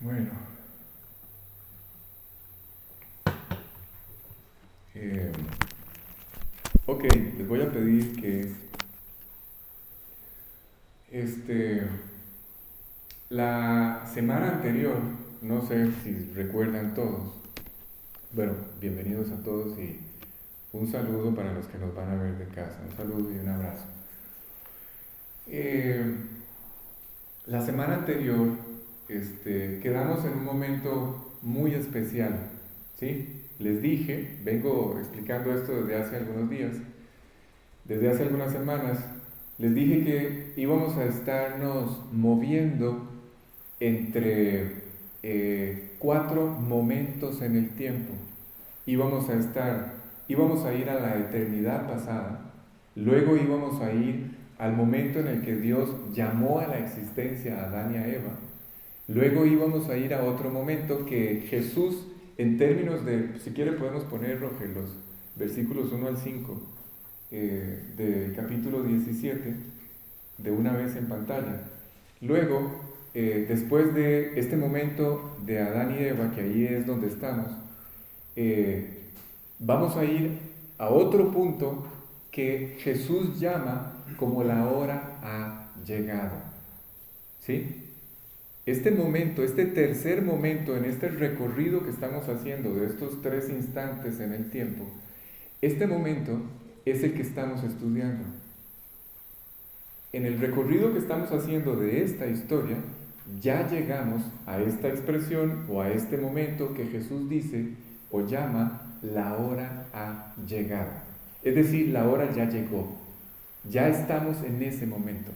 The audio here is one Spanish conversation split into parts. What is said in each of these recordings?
Bueno, eh, ok, les voy a pedir que este, la semana anterior, no sé si recuerdan todos, bueno, bienvenidos a todos y un saludo para los que nos van a ver de casa, un saludo y un abrazo. Eh, la semana anterior quedamos en un momento muy especial, ¿sí? Les dije, vengo explicando esto desde hace algunos días, desde hace algunas semanas, les dije que íbamos a estarnos moviendo entre cuatro momentos en el tiempo. Íbamos a ir a la eternidad pasada, luego íbamos a ir al momento en el que Dios llamó a la existencia a Adán y a Eva, luego íbamos a ir a otro momento que Jesús, en términos de, si quiere podemos poner, Roger, los versículos 1 al 5 del capítulo 17, de una vez en pantalla. Luego, después de este momento de Adán y Eva, que ahí es donde estamos, vamos a ir a otro punto que Jesús llama como la hora ha llegado. ¿Sí? Este momento, este tercer momento en este recorrido que estamos haciendo de estos tres instantes en el tiempo, este momento es el que estamos estudiando. En el recorrido que estamos haciendo de esta historia, ya llegamos a esta expresión o a este momento que Jesús dice o llama la hora ha llegado. Es decir, la hora ya llegó. Ya estamos en ese momento.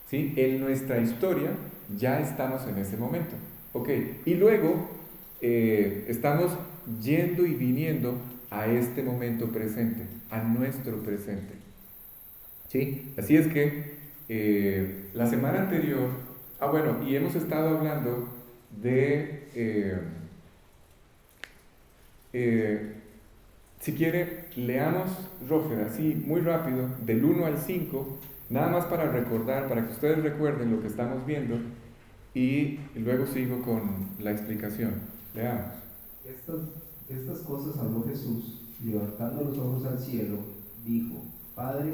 ¿Sí? En nuestra historia ya estamos en ese momento. ¿Ok? Y luego estamos yendo y viniendo a este momento presente, a nuestro presente. ¿Sí? Así es que la semana anterior, bueno, y hemos estado hablando de, si quiere, leamos, Roger, así muy rápido, del 1 al 5, nada más para recordar, para que ustedes recuerden lo que estamos viendo, y luego sigo con la explicación. Leamos. Estas, estas cosas habló Jesús, levantando los ojos al cielo, dijo: Padre,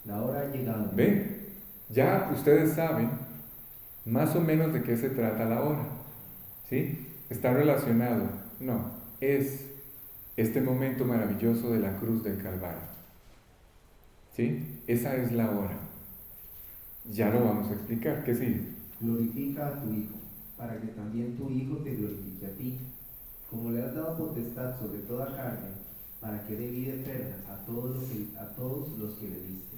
la hora ha llegado. ¿Ven? Ya ustedes saben más o menos de qué se trata la hora. ¿Sí? ¿Está relacionado? No, es este momento maravilloso de la cruz del Calvario. ¿Sí? Esa es la hora. Ya lo vamos a explicar. ¿Qué sigue? Glorifica a tu Hijo, para que también tu Hijo te glorifique a ti, como le has dado potestad sobre toda carne, para que dé vida eterna a todos los que le diste.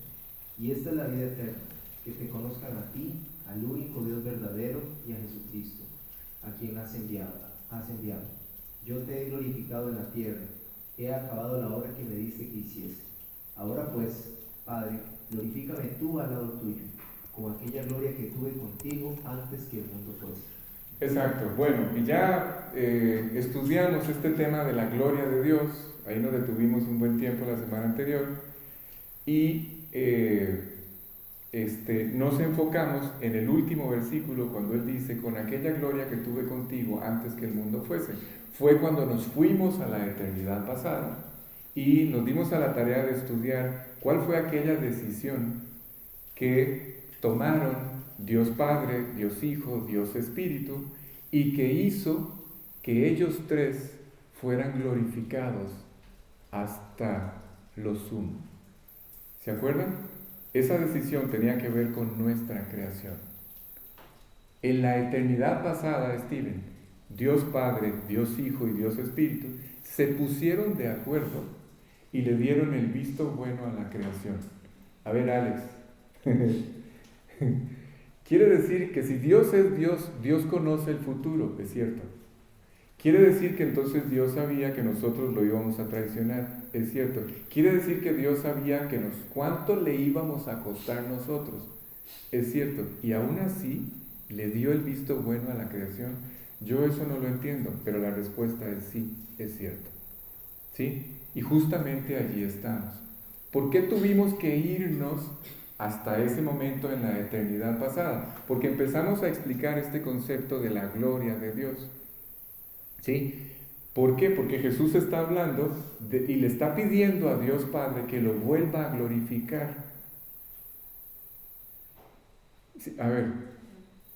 Y esta es la vida eterna, que te conozcan a ti, al único Dios verdadero, y a Jesucristo, a quien has enviado. Yo te he glorificado en la tierra, he acabado la obra que me diste que hiciese. Ahora pues, Padre, glorifícame tú al lado tuyo, con aquella gloria que tuve contigo antes que el mundo fuese. Exacto. Bueno, y ya estudiamos este tema de la gloria de Dios. Ahí nos detuvimos un buen tiempo la semana anterior. Y nos enfocamos en el último versículo cuando Él dice, con aquella gloria que tuve contigo antes que el mundo fuese. Fue cuando nos fuimos a la eternidad pasada y nos dimos a la tarea de estudiar cuál fue aquella decisión que tomaron Dios Padre, Dios Hijo, Dios Espíritu, y que hizo que ellos tres fueran glorificados hasta lo sumo. ¿Se acuerdan? Esa decisión tenía que ver con nuestra creación. En la eternidad pasada, Steven, Dios Padre, Dios Hijo y Dios Espíritu se pusieron de acuerdo y le dieron el visto bueno a la creación. A ver, Alex, quiere decir que si Dios es Dios, Dios conoce el futuro, es cierto. Quiere decir que entonces Dios sabía que nosotros lo íbamos a traicionar, es cierto. Quiere decir que Dios sabía que cuánto le íbamos a costar nosotros, es cierto. Y aún así le dio el visto bueno a la creación. Yo eso no lo entiendo, pero la respuesta es sí, es cierto. ¿Sí? Y justamente allí estamos. ¿Por qué tuvimos que irnos hasta ese momento en la eternidad pasada, porque empezamos a explicar este concepto de la gloria de Dios. ¿Sí? ¿Por qué? Porque Jesús está hablando y le está pidiendo a Dios Padre que lo vuelva a glorificar. Sí, a ver,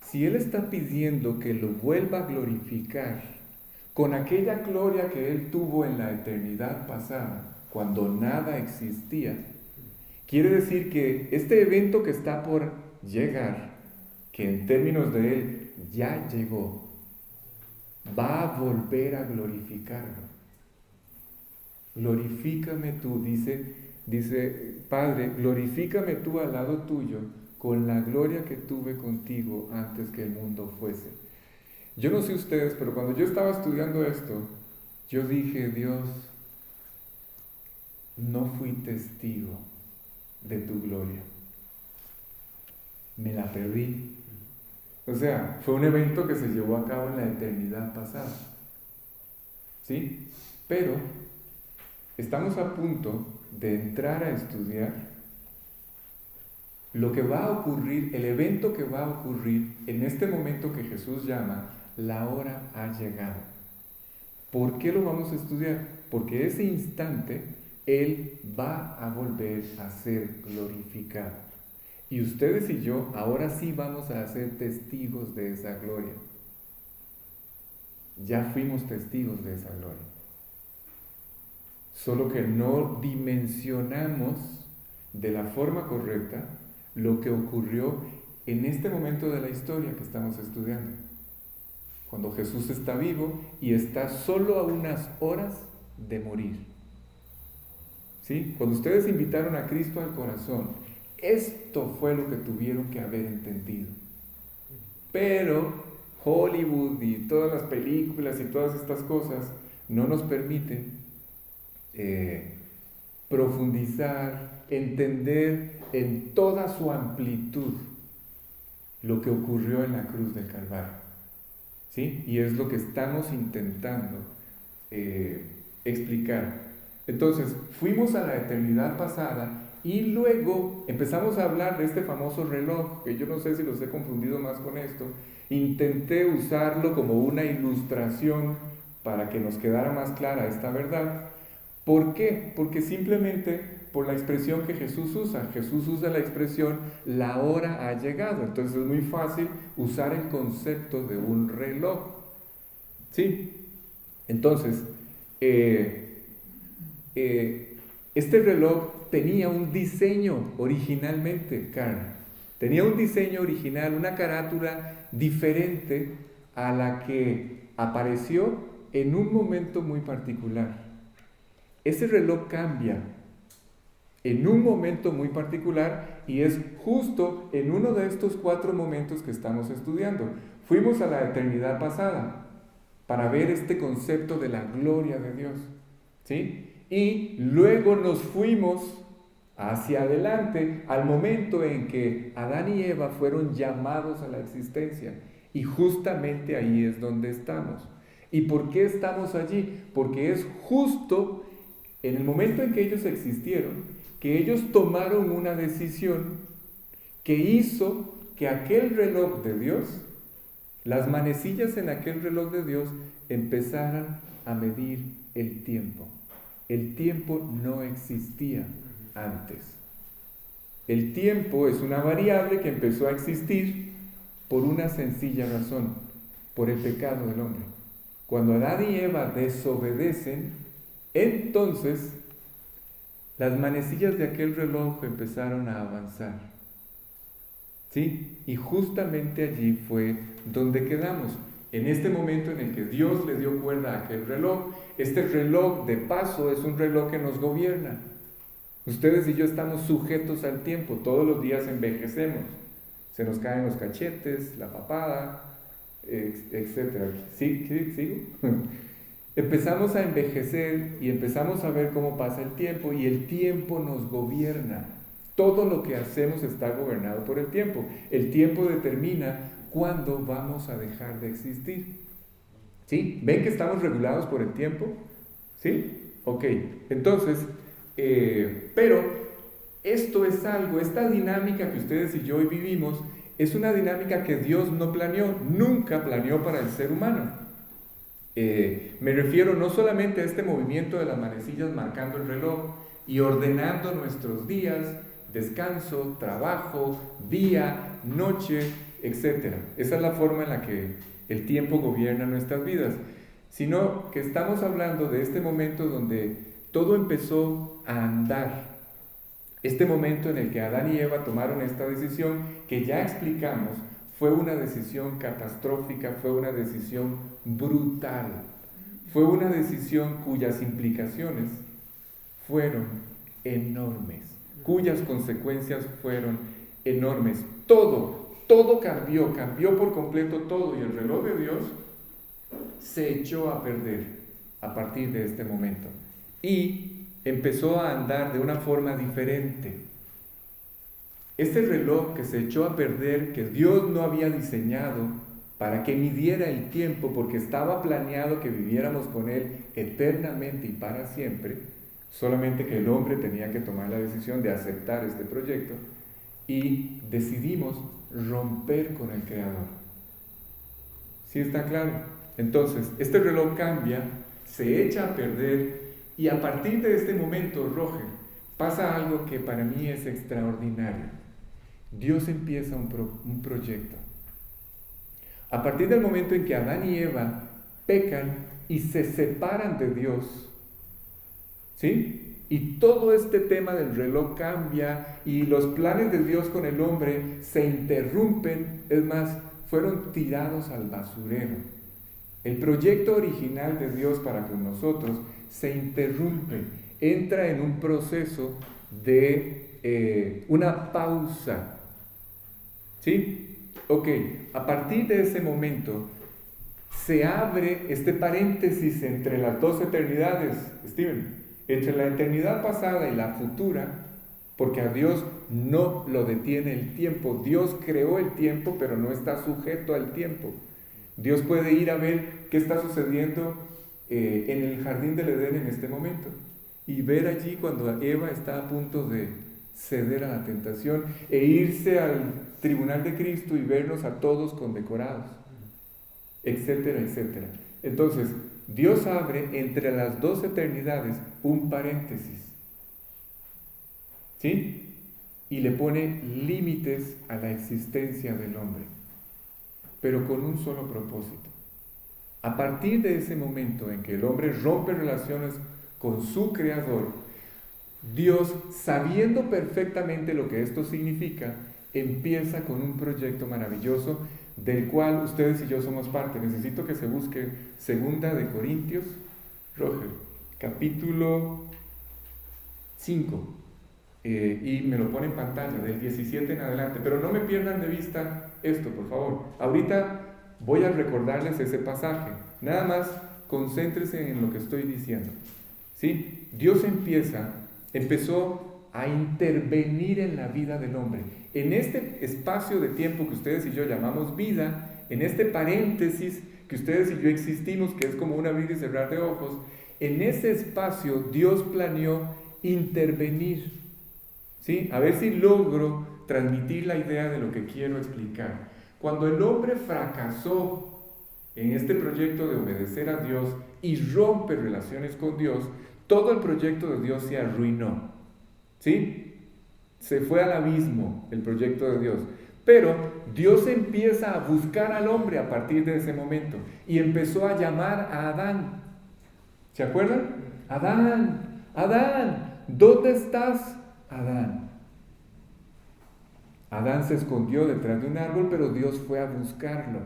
si Él está pidiendo que lo vuelva a glorificar con aquella gloria que Él tuvo en la eternidad pasada, cuando nada existía, quiere decir que este evento que está por llegar, que en términos de Él ya llegó, va a volver a glorificarlo. Glorifícame tú, dice Padre, glorifícame tú al lado tuyo con la gloria que tuve contigo antes que el mundo fuese. Yo no sé ustedes, pero cuando yo estaba estudiando esto, yo dije, Dios, no fui testigo de tu gloria. Me la perdí. O sea, fue un evento que se llevó a cabo en la eternidad pasada. ¿Sí? Pero estamos a punto de entrar a estudiar lo que va a ocurrir, el evento que va a ocurrir en este momento que Jesús llama, la hora ha llegado. ¿Por qué lo vamos a estudiar? Porque ese instante Él va a volver a ser glorificado. Y ustedes y yo ahora sí vamos a ser testigos de esa gloria. Ya fuimos testigos de esa gloria. Solo que no dimensionamos de la forma correcta lo que ocurrió en este momento de la historia que estamos estudiando. Cuando Jesús está vivo y está solo a unas horas de morir. ¿Sí? Cuando ustedes invitaron a Cristo al corazón, esto fue lo que tuvieron que haber entendido. Pero Hollywood y todas las películas y todas estas cosas no nos permiten profundizar, entender en toda su amplitud lo que ocurrió en la cruz del Calvario. ¿Sí? Y es lo que estamos intentando explicar. Entonces, fuimos a la eternidad pasada y luego empezamos a hablar de este famoso reloj, que yo no sé si los he confundido más con esto. Intenté usarlo como una ilustración para que nos quedara más clara esta verdad. ¿Por qué? Porque simplemente por la expresión que Jesús usa. Jesús usa la expresión, la hora ha llegado. Entonces es muy fácil usar el concepto de un reloj. ¿Sí? Entonces, este reloj tenía un diseño originalmente, Karen. Tenía un diseño original, una carátula diferente a la que apareció en un momento muy particular. Ese reloj cambia en un momento muy particular y es justo en uno de estos 4 momentos que estamos estudiando. Fuimos a la eternidad pasada para ver este concepto de la gloria de Dios, ¿sí? Y luego nos fuimos hacia adelante al momento en que Adán y Eva fueron llamados a la existencia. Y justamente ahí es donde estamos. ¿Y por qué estamos allí? Porque es justo en el momento en que ellos existieron, que ellos tomaron una decisión que hizo que aquel reloj de Dios, las manecillas en aquel reloj de Dios, empezaran a medir el tiempo. El tiempo no existía antes. El tiempo es una variable que empezó a existir por una sencilla razón, por el pecado del hombre. Cuando Adán y Eva desobedecen, entonces las manecillas de aquel reloj empezaron a avanzar. ¿Sí? Y justamente allí fue donde quedamos. En este momento en el que Dios le dio cuerda a aquel reloj, este reloj de paso es un reloj que nos gobierna. Ustedes y yo estamos sujetos al tiempo, todos los días envejecemos. Se nos caen los cachetes, la papada, etc. ¿Sigo? Empezamos a envejecer y empezamos a ver cómo pasa el tiempo y el tiempo nos gobierna. Todo lo que hacemos está gobernado por el tiempo. El tiempo determina cuándo vamos a dejar de existir. ¿Sí? ¿Ven que estamos regulados por el tiempo? ¿Sí? Ok. Entonces, pero Esto es algo, esta dinámica que ustedes y yo hoy vivimos, es una dinámica que Dios no planeó, nunca planeó para el ser humano. Me refiero no solamente a este movimiento de las manecillas marcando el reloj y ordenando nuestros días, descanso, trabajo, día, noche, etc. Esa es la forma en la que el tiempo gobierna nuestras vidas, sino que estamos hablando de este momento donde todo empezó a andar. Este momento en el que Adán y Eva tomaron esta decisión que ya explicamos, fue una decisión catastrófica, fue una decisión brutal, fue una decisión cuyas implicaciones fueron enormes, cuyas consecuencias fueron enormes. Todo cambió por completo todo, y el reloj de Dios se echó a perder a partir de este momento y empezó a andar de una forma diferente. Este reloj que se echó a perder, que Dios no había diseñado para que midiera el tiempo, porque estaba planeado que viviéramos con Él eternamente y para siempre, solamente que el hombre tenía que tomar la decisión de aceptar este proyecto, y decidimos romper con el Creador. ¿Sí está claro? Entonces, este reloj cambia, se echa a perder, y a partir de este momento, Roger, pasa algo que para mí es extraordinario. Dios empieza un proyecto. A partir del momento en que Adán y Eva pecan y se separan de Dios, ¿sí? Y todo este tema del reloj cambia y los planes de Dios con el hombre se interrumpen, es más, fueron tirados al basurero. El proyecto original de Dios para con nosotros se interrumpe, entra en un proceso de una pausa. ¿Sí? Ok, a partir de ese momento se abre este paréntesis entre las dos eternidades, Steven, entre la eternidad pasada y la futura, porque a Dios no lo detiene el tiempo. Dios creó el tiempo, pero no está sujeto al tiempo. Dios puede ir a ver qué está sucediendo en el jardín del Edén en este momento y ver allí cuando Eva está a punto de ceder a la tentación e irse al tribunal de Cristo y vernos a todos condecorados, etcétera, etcétera. Entonces, Dios abre entre las dos eternidades un paréntesis, ¿sí? Y le pone límites a la existencia del hombre, pero con un solo propósito. A partir de ese momento en que el hombre rompe relaciones con su Creador, Dios, sabiendo perfectamente lo que esto significa, empieza con un proyecto maravilloso del cual ustedes y yo somos parte. Necesito que se busque 2 de Corintios, Roger, capítulo 5, y me lo pone en pantalla, del 17 en adelante, pero no me pierdan de vista esto, por favor. Ahorita voy a recordarles ese pasaje, nada más concéntrense en lo que estoy diciendo, ¿sí? Dios empezó a intervenir en la vida del hombre, en este espacio de tiempo que ustedes y yo llamamos vida, en este paréntesis que ustedes y yo existimos, que es como un abrir y cerrar de ojos. En ese espacio Dios planeó intervenir, ¿sí? A ver si logro transmitir la idea de lo que quiero explicar. Cuando el hombre fracasó en este proyecto de obedecer a Dios y rompe relaciones con Dios, todo el proyecto de Dios se arruinó, ¿sí? Se fue al abismo el proyecto de Dios. Pero Dios empieza a buscar al hombre a partir de ese momento y empezó a llamar a Adán. ¿Se acuerdan? Adán, Adán, ¿dónde estás? Adán. Adán se escondió detrás de un árbol, pero Dios fue a buscarlo.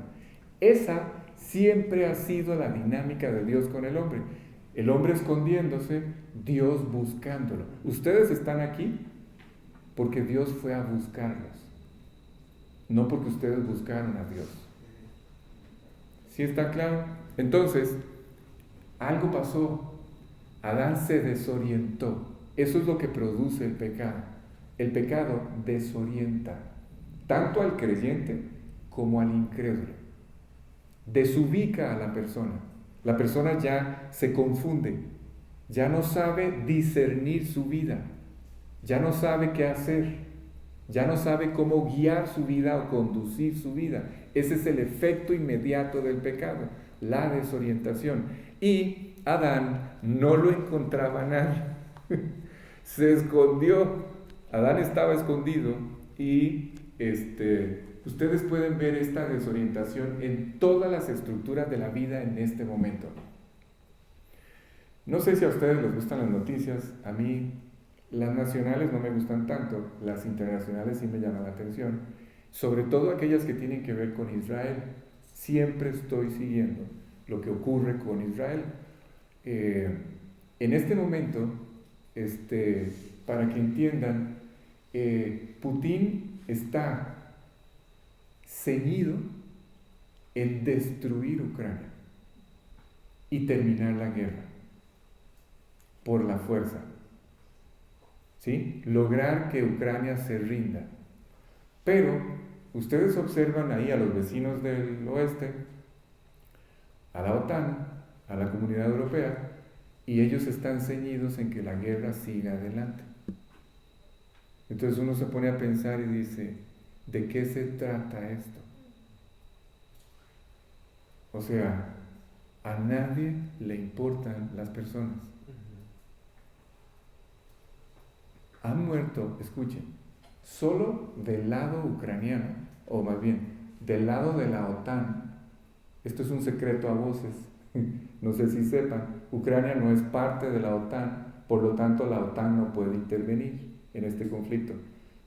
Esa siempre ha sido la dinámica de Dios con el hombre. El hombre escondiéndose, Dios buscándolo. Ustedes están aquí porque Dios fue a buscarlos, no porque ustedes buscaron a Dios. ¿Sí está claro? Entonces, algo pasó. Adán se desorientó. Eso es lo que produce el pecado. El pecado desorienta tanto al creyente como al incrédulo. Desubica a la persona. La persona ya se confunde, ya no sabe discernir su vida. ya no sabe qué hacer, ya no sabe cómo guiar su vida o conducir su vida. Ese es el efecto inmediato del pecado, la desorientación. Y Adán no lo encontraba nadie, se escondió. Adán estaba escondido y ustedes pueden ver esta desorientación en todas las estructuras de la vida en este momento. No sé si a ustedes les gustan las noticias, a mí las nacionales no me gustan tanto, las internacionales sí me llaman la atención, sobre todo aquellas que tienen que ver con Israel. Siempre estoy siguiendo lo que ocurre con Israel. En este momento, para que entiendan, Putin está ceñido en destruir Ucrania y terminar la guerra por la fuerza, ¿sí? Lograr que Ucrania se rinda. Pero ustedes observan ahí a los vecinos del oeste, a la OTAN, a la Comunidad Europea, y ellos están ceñidos en que la guerra siga adelante. Entonces uno se pone a pensar y dice, ¿de qué se trata esto? O sea, a nadie le importan las personas. Han muerto, escuchen, solo del lado ucraniano, o más bien, del lado de la OTAN. Esto es un secreto a voces, no sé si sepan, Ucrania no es parte de la OTAN, por lo tanto la OTAN no puede intervenir en este conflicto.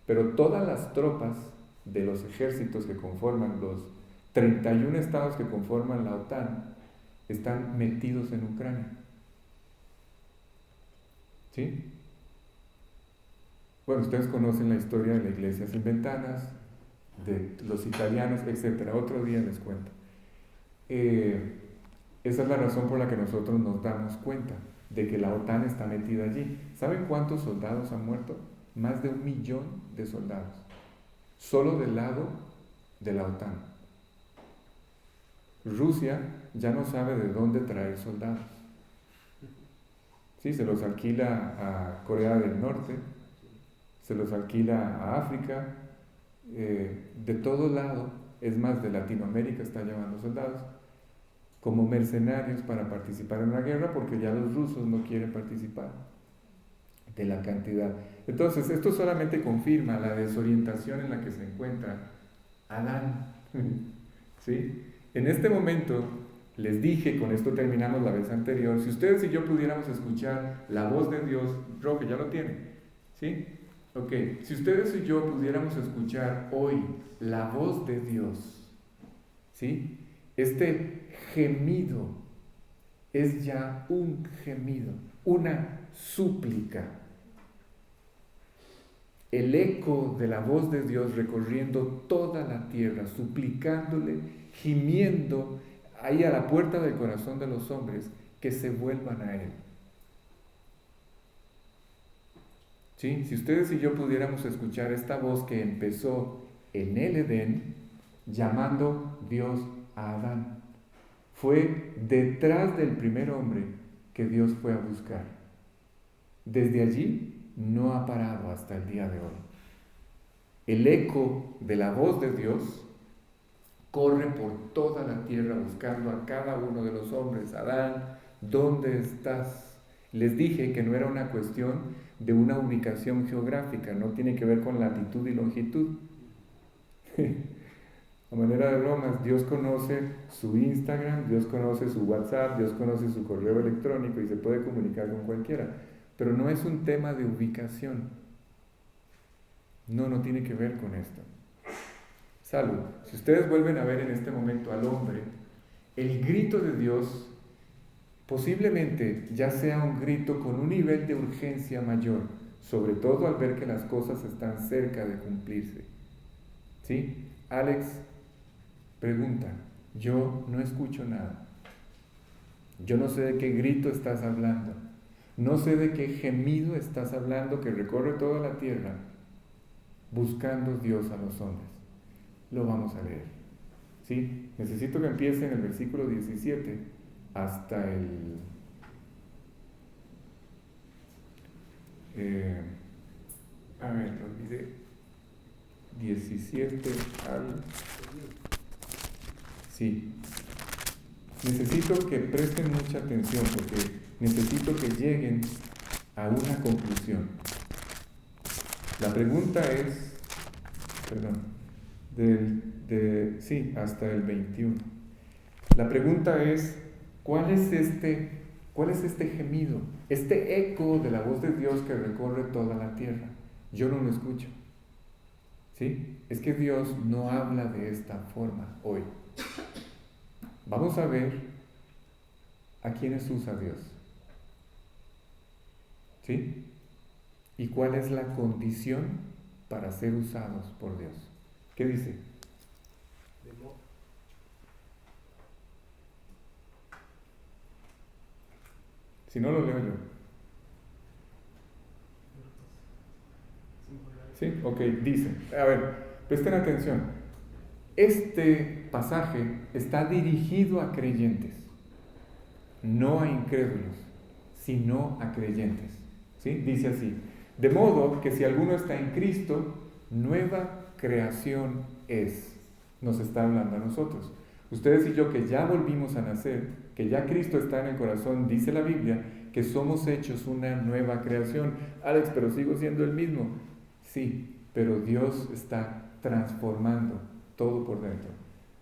Pero todas las tropas de los ejércitos que conforman los 31 estados que conforman la OTAN están metidos en Ucrania. ¿Sí? Bueno, ustedes conocen la historia de la iglesia sin ventanas, de los italianos, etc. Otro día les cuento. Esa es la razón por la que nosotros nos damos cuenta de que la OTAN está metida allí. ¿Saben cuántos soldados han muerto? Más de 1 millón de soldados, solo del lado de la OTAN. Rusia ya no sabe de dónde traer soldados. Sí, se los alquila a Corea del Norte, se los alquila a África, de todo lado, es más, de Latinoamérica está llevando soldados como mercenarios para participar en la guerra, porque ya los rusos no quieren participar de la cantidad. Entonces, esto solamente confirma la desorientación en la que se encuentra Adán. ¿Sí? En este momento, les dije, con esto terminamos la vez anterior, si ustedes y yo pudiéramos escuchar la voz de Dios, Roque, ya lo tiene, ¿sí? Ok, si ustedes y yo pudiéramos escuchar hoy la voz de Dios, ¿sí? Este gemido es ya un gemido, una súplica. El eco de la voz de Dios recorriendo toda la tierra, suplicándole, gimiendo ahí a la puerta del corazón de los hombres que se vuelvan a Él. ¿Sí? Si ustedes y yo pudiéramos escuchar esta voz que empezó en el Edén, llamando Dios a Adán, fue detrás del primer hombre que Dios fue a buscar. Desde allí no ha parado hasta el día de hoy. El eco de la voz de Dios corre por toda la tierra buscando a cada uno de los hombres. Adán, ¿dónde estás? Les dije que no era una cuestión de una ubicación geográfica, no tiene que ver con latitud y longitud. A manera de bromas, Dios conoce su Instagram, Dios conoce su WhatsApp, Dios conoce su correo electrónico y se puede comunicar con cualquiera. Pero no es un tema de ubicación. No tiene que ver con esto. Salud. Si ustedes vuelven a ver en este momento al hombre, el grito de Dios posiblemente ya sea un grito con un nivel de urgencia mayor, sobre todo al ver que las cosas están cerca de cumplirse. ¿Sí? Alex pregunta, yo no escucho nada. Yo no sé de qué grito estás hablando. No sé de qué gemido estás hablando que recorre toda la tierra buscando Dios a los hombres. Lo vamos a leer. ¿Sí? Necesito que empiece en el versículo 17 hasta A ver, lo olvidé. 17 al... Sí. Necesito que presten mucha atención porque necesito que lleguen a una conclusión. La pregunta es, perdón, sí, hasta el 21. La pregunta es, ¿cuál es este gemido? Este eco de la voz de Dios que recorre toda la tierra. Yo no lo escucho. ¿Sí? Es que Dios no habla de esta forma hoy. Vamos a ver a quiénes usa Dios. ¿Sí? ¿Y cuál es la condición para ser usados por Dios? ¿Qué dice? Si no, lo leo yo. ¿Sí? Ok, dice. A ver, presten atención. Este pasaje está dirigido a creyentes, no a incrédulos, sino a creyentes. ¿Sí? Dice así: de modo que si alguno está en Cristo, nueva creación es. Nos está hablando a nosotros. Ustedes y yo que ya volvimos a nacer, que ya Cristo está en el corazón, dice la Biblia, que somos hechos una nueva creación. Alex, pero sigo siendo el mismo. Sí, pero Dios está transformando todo por dentro.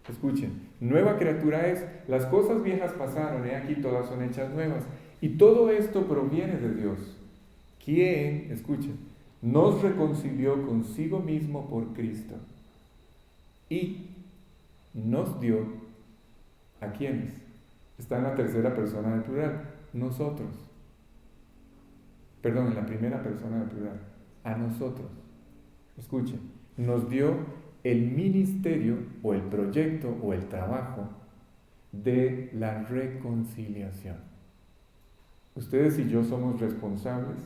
Escuchen, nueva criatura es, las cosas viejas pasaron, aquí todas son hechas nuevas. Y todo esto proviene de Dios, quien, escuchen, nos reconcilió consigo mismo por Cristo y nos dio, ¿a quiénes? Está en la tercera persona del plural, nosotros. Perdón, en la primera persona del plural, a nosotros. Escuchen, nos dio el ministerio o el proyecto o el trabajo de la reconciliación. Ustedes y yo somos responsables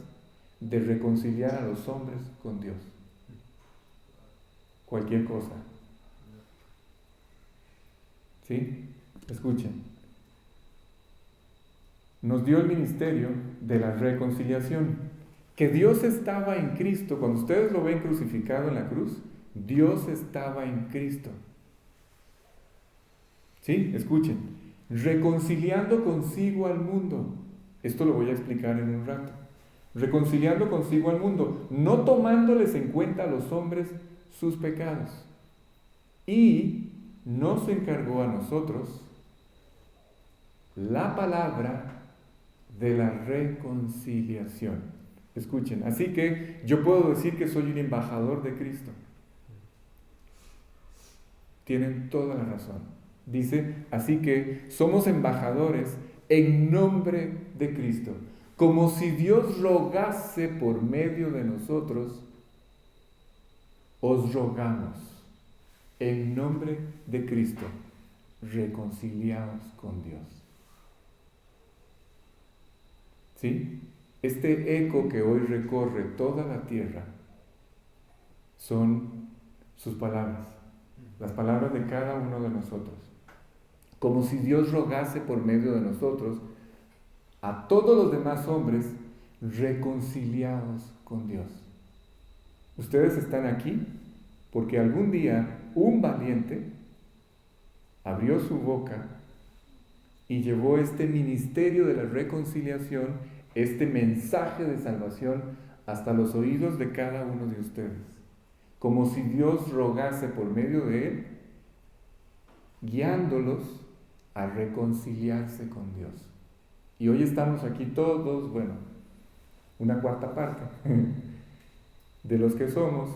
de reconciliar a los hombres con Dios. Cualquier cosa. ¿Sí? Escuchen. Nos dio el ministerio de la reconciliación. Que Dios estaba en Cristo. Cuando ustedes lo ven crucificado en la cruz, Dios estaba en Cristo. ¿Sí? Escuchen. Reconciliando consigo al mundo. Esto lo voy a explicar en un rato. Reconciliando consigo al mundo, no tomándoles en cuenta a los hombres sus pecados. Y nos encargó a nosotros la palabra de la reconciliación. Escuchen, así que yo puedo decir que soy un embajador de Cristo. Tienen toda la razón. Dice, así que somos embajadores en nombre de Cristo. Como si Dios rogase por medio de nosotros, os rogamos en nombre de Cristo, reconciliaos con Dios. ¿Sí? Este eco que hoy recorre toda la tierra son sus palabras, las palabras de cada uno de nosotros. Como si Dios rogase por medio de nosotros a todos los demás hombres, reconciliados con Dios. Ustedes están aquí porque algún día un valiente abrió su boca y llevó este ministerio de la reconciliación, este mensaje de salvación hasta los oídos de cada uno de ustedes. Como si Dios rogase por medio de él, guiándolos a reconciliarse con Dios. Y hoy estamos aquí todos, bueno, una cuarta parte de los que somos,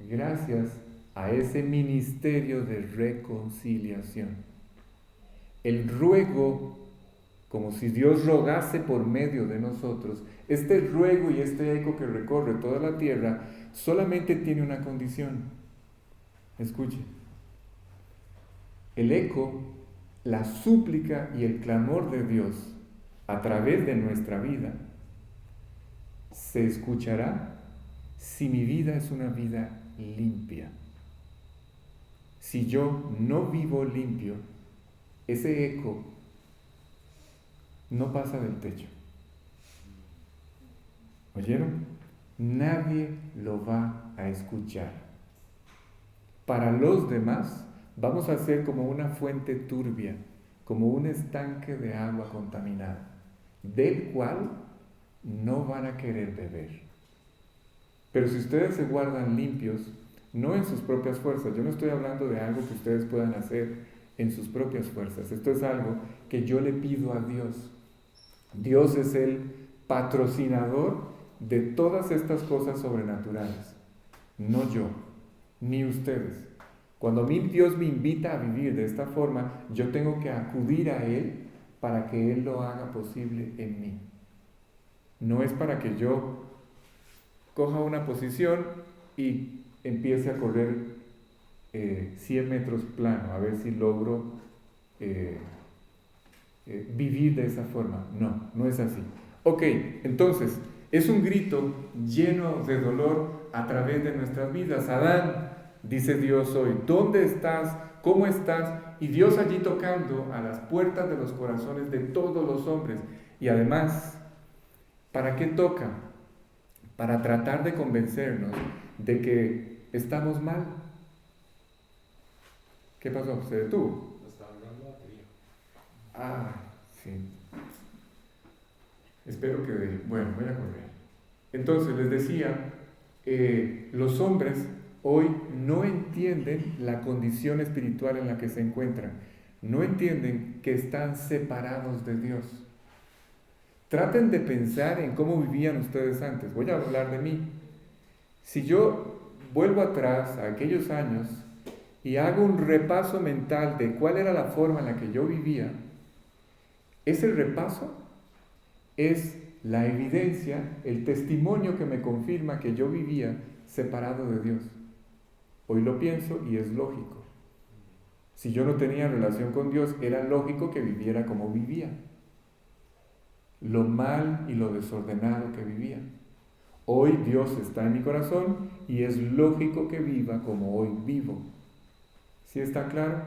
gracias a ese ministerio de reconciliación. El ruego, como si Dios rogase por medio de nosotros, este ruego y este eco que recorre toda la tierra, solamente tiene una condición. Escuche. El eco, la súplica y el clamor de Dios a través de nuestra vida se escuchará si mi vida es una vida limpia. Si yo no vivo limpio, ese eco no pasa del techo. ¿Oyeron? nadie lo va a escuchar. Para los demás, vamos a ser como una fuente turbia, como un estanque de agua contaminada, del cual no van a querer beber. Pero si ustedes se guardan limpios, no en sus propias fuerzas, yo no estoy hablando de algo que ustedes puedan hacer en sus propias fuerzas, esto es algo que yo le pido a Dios. Dios es el patrocinador de todas estas cosas sobrenaturales, no yo, ni ustedes. Cuando a mí Dios me invita a vivir de esta forma, yo tengo que acudir a Él para que Él lo haga posible en mí. No es para que yo coja una posición y empiece a correr 100 metros plano, a ver si logro vivir de esa forma. No, no es así. Ok, entonces, es un grito lleno de dolor a través de nuestras vidas. Adán, dice Dios hoy, ¿dónde estás? ¿Cómo estás? Y Dios allí tocando a las puertas de los corazones de todos los hombres. Y además, ¿para qué toca? Para tratar de convencernos de que estamos mal. ¿Qué pasó? ¿Se detuvo? Está hablando la batería. Ah, sí. Espero que... Bueno, voy a correr. Entonces, les decía, los hombres hoy no entienden la condición espiritual en la que se encuentran. No entienden que están separados de Dios. Traten de pensar en cómo vivían ustedes antes. Voy a hablar de mí. Si yo vuelvo atrás a aquellos años y hago un repaso mental de cuál era la forma en la que yo vivía, ese repaso es la evidencia, el testimonio que me confirma que yo vivía separado de Dios. Hoy lo pienso y es lógico. Si yo no tenía relación con Dios, era lógico que viviera como vivía. Lo mal y lo desordenado que vivía. Hoy Dios está en mi corazón y es lógico que viva como hoy vivo. ¿Sí está claro?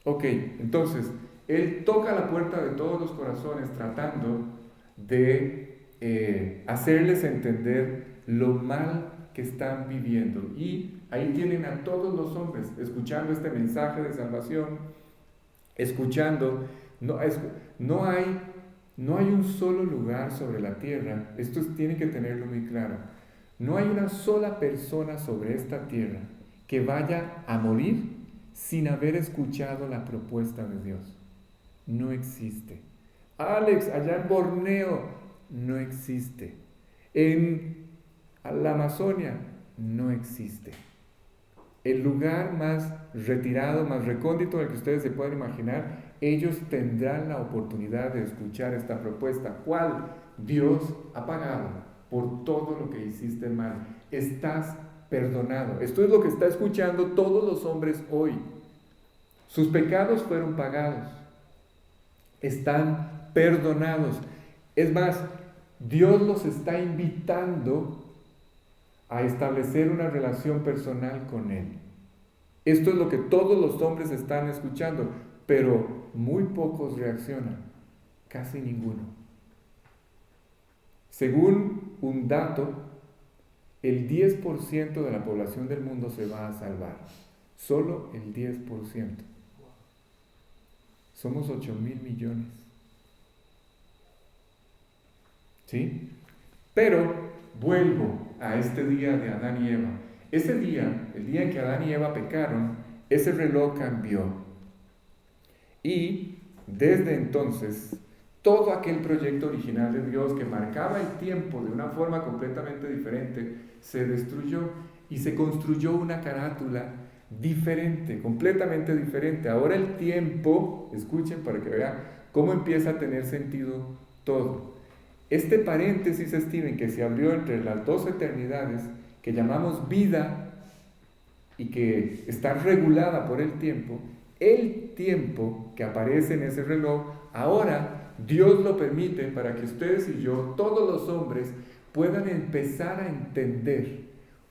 Ok, entonces, Él toca la puerta de todos los corazones tratando de hacerles entender lo mal que están viviendo. Y ahí tienen a todos los hombres escuchando este mensaje de salvación, escuchando, no hay un solo lugar sobre la tierra, esto tiene que tenerlo muy claro, no hay una sola persona sobre esta tierra que vaya a morir sin haber escuchado la propuesta de Dios. No existe. Alex, allá en Borneo, no existe. En la Amazonia, no existe. El lugar más retirado, más recóndito del que ustedes se pueden imaginar, ellos tendrán la oportunidad de escuchar esta propuesta. ¿Cuál? Dios ha pagado por todo lo que hiciste mal. Estás perdonado. Esto es lo que está escuchando todos los hombres hoy. Sus pecados fueron pagados. Están perdonados. Es más, Dios los está invitando a establecer una relación personal con Él. Esto es lo que todos los hombres están escuchando, pero muy pocos reaccionan, casi ninguno. Según un dato, el 10% de la población del mundo se va a salvar, solo el 10%. Somos 8,000 millones. ¿Sí? Pero vuelvo a este día de Adán y Eva. Ese día, el día en que Adán y Eva pecaron, ese reloj cambió. Y desde entonces, todo aquel proyecto original de Dios que marcaba el tiempo de una forma completamente diferente, se destruyó y se construyó una carátula diferente, completamente diferente. Ahora el tiempo, escuchen para que vean cómo empieza a tener sentido todo. Este paréntesis, Steven, que se abrió entre las dos eternidades, que llamamos vida y que está regulada por el tiempo que aparece en ese reloj, ahora Dios lo permite para que ustedes y yo, todos los hombres, puedan empezar a entender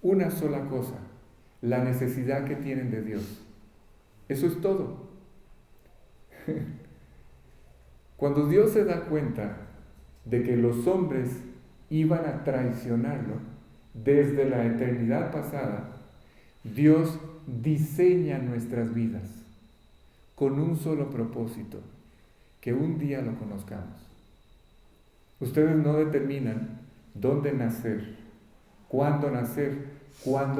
una sola cosa: la necesidad que tienen de Dios. Eso es todo. Cuando Dios se da cuenta de que los hombres iban a traicionarlo, desde la eternidad pasada, Dios diseña nuestras vidas con un solo propósito, que un día lo conozcamos. Ustedes no determinan dónde nacer, cuándo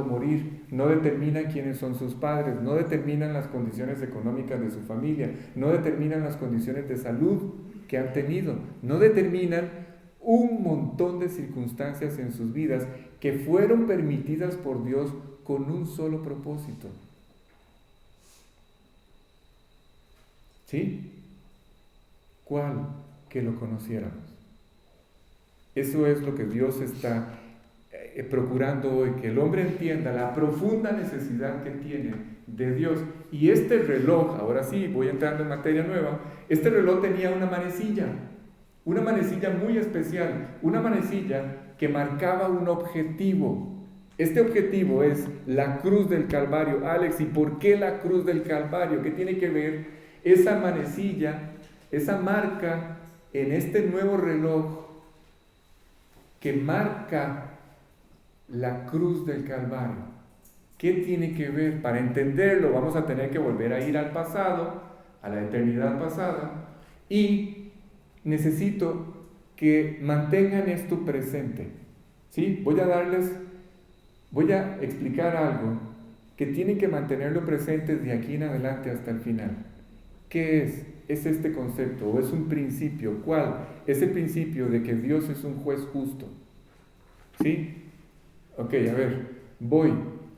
morir, no determinan quiénes son sus padres, no determinan las condiciones económicas de su familia, no determinan las condiciones de salud que han tenido, no determinan un montón de circunstancias en sus vidas que fueron permitidas por Dios con un solo propósito. ¿Sí? ¿Cuál? Que lo conociéramos. Eso es lo que Dios está procurando hoy, que el hombre entienda la profunda necesidad que tiene de Dios. Y este reloj, ahora sí, voy entrando en materia nueva, este reloj tenía una manecilla muy especial, una manecilla que marcaba un objetivo. Este objetivo es la cruz del Calvario. Alex, ¿y por qué la cruz del Calvario? ¿Qué tiene que ver esa manecilla, esa marca en este nuevo reloj que marca la cruz del Calvario? ¿Qué tiene que ver? Para entenderlo vamos a tener que volver a ir al pasado, a la eternidad pasada, y necesito que mantengan esto presente. ¿Sí? Voy a explicar algo que tienen que mantenerlo presente de aquí en adelante hasta el final. ¿Qué es? Es este concepto, o es un principio. ¿Cuál? Es el principio de que Dios es un juez justo. ¿Sí? Ok, a ver,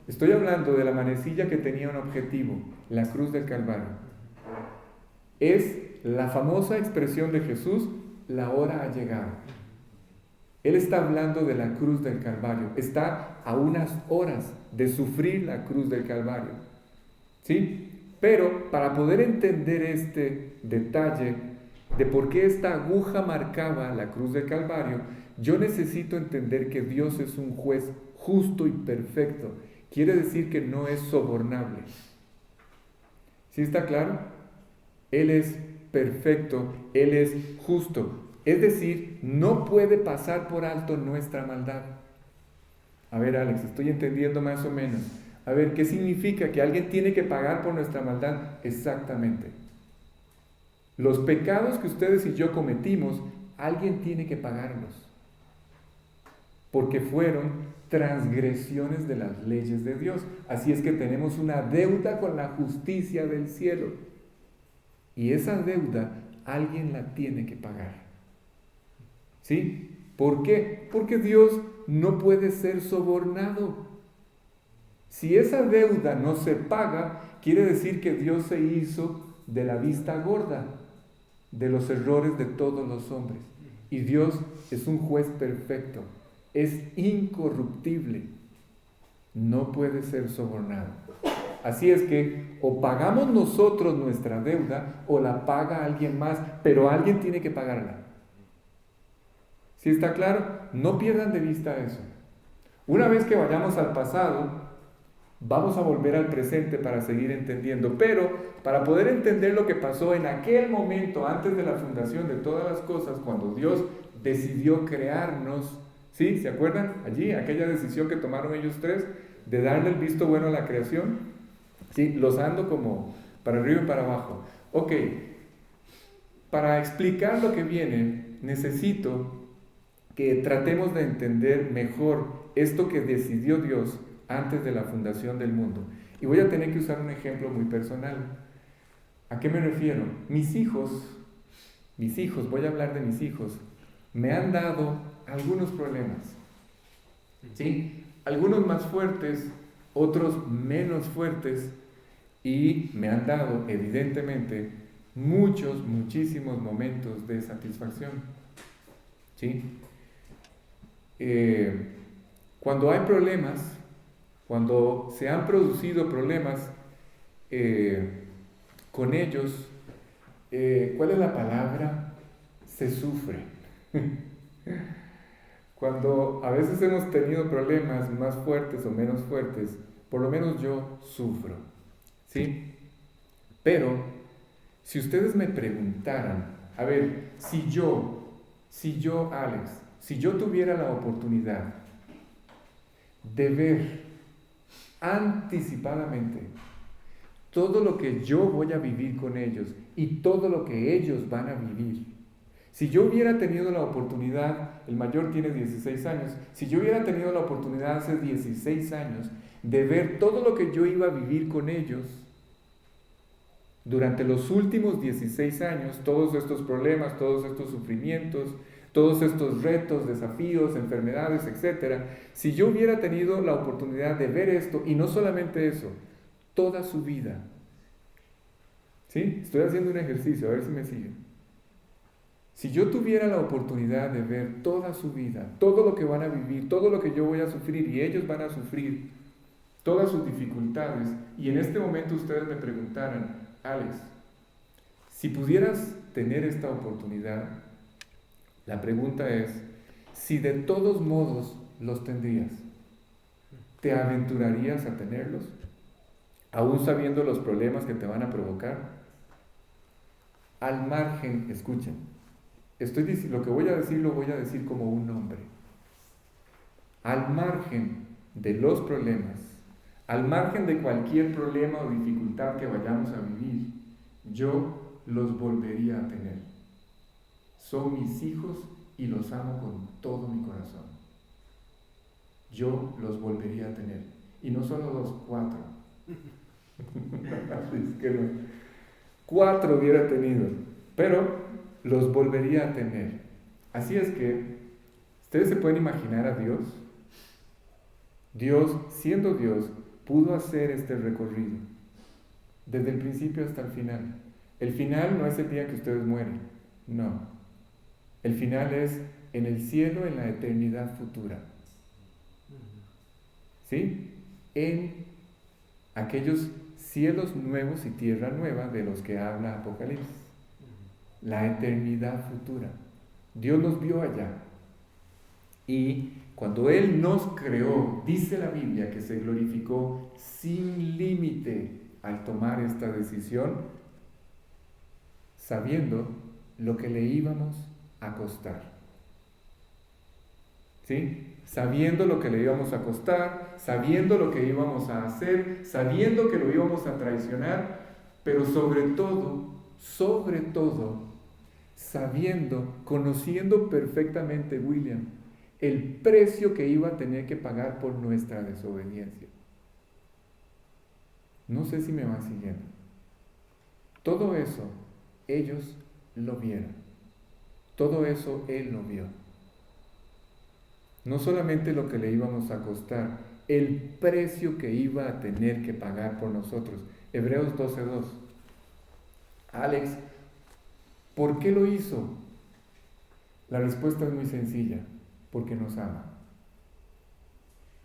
estoy hablando de la manecilla que tenía un objetivo, la cruz del Calvario. Es la famosa expresión de Jesús, la hora ha llegado. Él está hablando de la cruz del Calvario, está a unas horas de sufrir la cruz del Calvario. ¿Sí? Pero para poder entender este detalle de por qué esta aguja marcaba la cruz del Calvario, yo necesito entender que Dios es un juez justo y perfecto. Quiere decir que no es sobornable. ¿Sí está claro? Él es perfecto, Él es justo. Es decir, no puede pasar por alto nuestra maldad. A ver, Alex, estoy entendiendo más o menos. A ver, ¿qué significa? ¿Que alguien tiene que pagar por nuestra maldad? Exactamente. Los pecados que ustedes y yo cometimos, alguien tiene que pagarlos. Porque fueron transgresiones de las leyes de Dios. Así es que tenemos una deuda con la justicia del cielo. Y esa deuda alguien la tiene que pagar. ¿Sí? ¿Por qué? Porque Dios no puede ser sobornado. Si esa deuda no se paga, quiere decir que Dios se hizo de la vista gorda de los errores de todos los hombres. Y Dios es un juez perfecto, es incorruptible, no puede ser sobornado. Así es que o pagamos nosotros nuestra deuda o la paga alguien más, pero alguien tiene que pagarla. ¿Sí está claro? No pierdan de vista eso. Una vez que vayamos al pasado, vamos a volver al presente para seguir entendiendo, pero para poder entender lo que pasó en aquel momento, antes de la fundación de todas las cosas, cuando Dios decidió crearnos, ¿sí? ¿Se acuerdan? Allí, aquella decisión que tomaron ellos tres, de darle el visto bueno a la creación, ¿sí? Los ando como para arriba y para abajo. Ok, para explicar lo que viene, necesito que tratemos de entender mejor esto que decidió Dios antes de la fundación del mundo. Y voy a tener que usar un ejemplo muy personal. ¿A qué me refiero? Mis hijos, voy a hablar de mis hijos, me han dado algunos problemas. ¿Sí? Algunos más fuertes, otros menos fuertes, y me han dado, evidentemente, muchísimos momentos de satisfacción. ¿Sí? Cuando hay problemas, cuando se han producido problemas con ellos, ¿cuál es la palabra? Se sufre. Cuando a veces hemos tenido problemas más fuertes o menos fuertes, por lo menos yo sufro, ¿sí? Pero, si ustedes me preguntaran, a ver, si yo, Alex, si yo tuviera la oportunidad de ver anticipadamente todo lo que yo voy a vivir con ellos y todo lo que ellos van a vivir. Si yo hubiera tenido la oportunidad, el mayor tiene 16 años, si yo hubiera tenido la oportunidad hace 16 años de ver todo lo que yo iba a vivir con ellos, durante los últimos 16 años, todos estos problemas, todos estos sufrimientos, todos estos retos, desafíos, enfermedades, etc. Si yo hubiera tenido la oportunidad de ver esto, y no solamente eso, toda su vida. ¿Sí? Estoy haciendo un ejercicio, a ver si me siguen. Si yo tuviera la oportunidad de ver toda su vida, todo lo que van a vivir, todo lo que yo voy a sufrir y ellos van a sufrir, todas sus dificultades, y en este momento ustedes me preguntaran, Alex, si pudieras tener esta oportunidad, la pregunta es, si de todos modos los tendrías, ¿te aventurarías a tenerlos? Aún sabiendo los problemas que te van a provocar. Al margen, escuchen, lo que voy a decir lo voy a decir como un hombre. Al margen de los problemas, al margen de cualquier problema o dificultad que vayamos a vivir, yo los volvería a tener. Son mis hijos y los amo con todo mi corazón. Yo los volvería a tener. Y no solo 2, 4. Es que no. 4 hubiera tenido, pero los volvería a tener. Así es que, ¿ustedes se pueden imaginar a Dios? Dios, siendo Dios, pudo hacer este recorrido, desde el principio hasta el final. El final no es el día que ustedes mueren, no. El final es en el cielo, en la eternidad futura. ¿Sí? En aquellos cielos nuevos y tierra nueva de los que habla Apocalipsis. La eternidad futura. Dios los vio allá. Y cuando Él nos creó, dice la Biblia que se glorificó sin límite al tomar esta decisión, sabiendo lo que le íbamos a costar. ¿Sí? Sabiendo lo que le íbamos a costar, sabiendo lo que íbamos a hacer, sabiendo que lo íbamos a traicionar, pero sobre todo, sabiendo, conociendo perfectamente, William, el precio que iba a tener que pagar por nuestra desobediencia. No sé si me van siguiendo. Todo eso, ellos lo vieron. Todo eso Él lo vio. No solamente lo que le íbamos a costar, el precio que iba a tener que pagar por nosotros. Hebreos 12:2. Alex, ¿por qué lo hizo? La respuesta es muy sencilla, porque nos ama.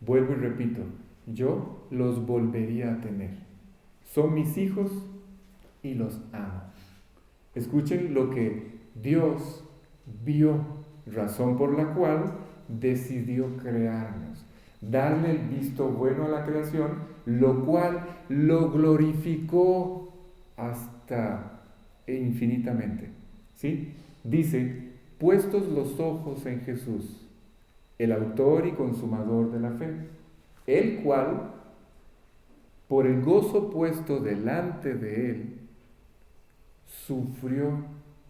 Vuelvo y repito, yo los volvería a tener. Son mis hijos y los amo. Escuchen lo que Dios vio, razón por la cual decidió crearnos, darle el visto bueno a la creación, lo cual lo glorificó hasta infinitamente. ¿Sí? Dice, puestos los ojos en Jesús, el autor y consumador de la fe, el cual, por el gozo puesto delante de él, sufrió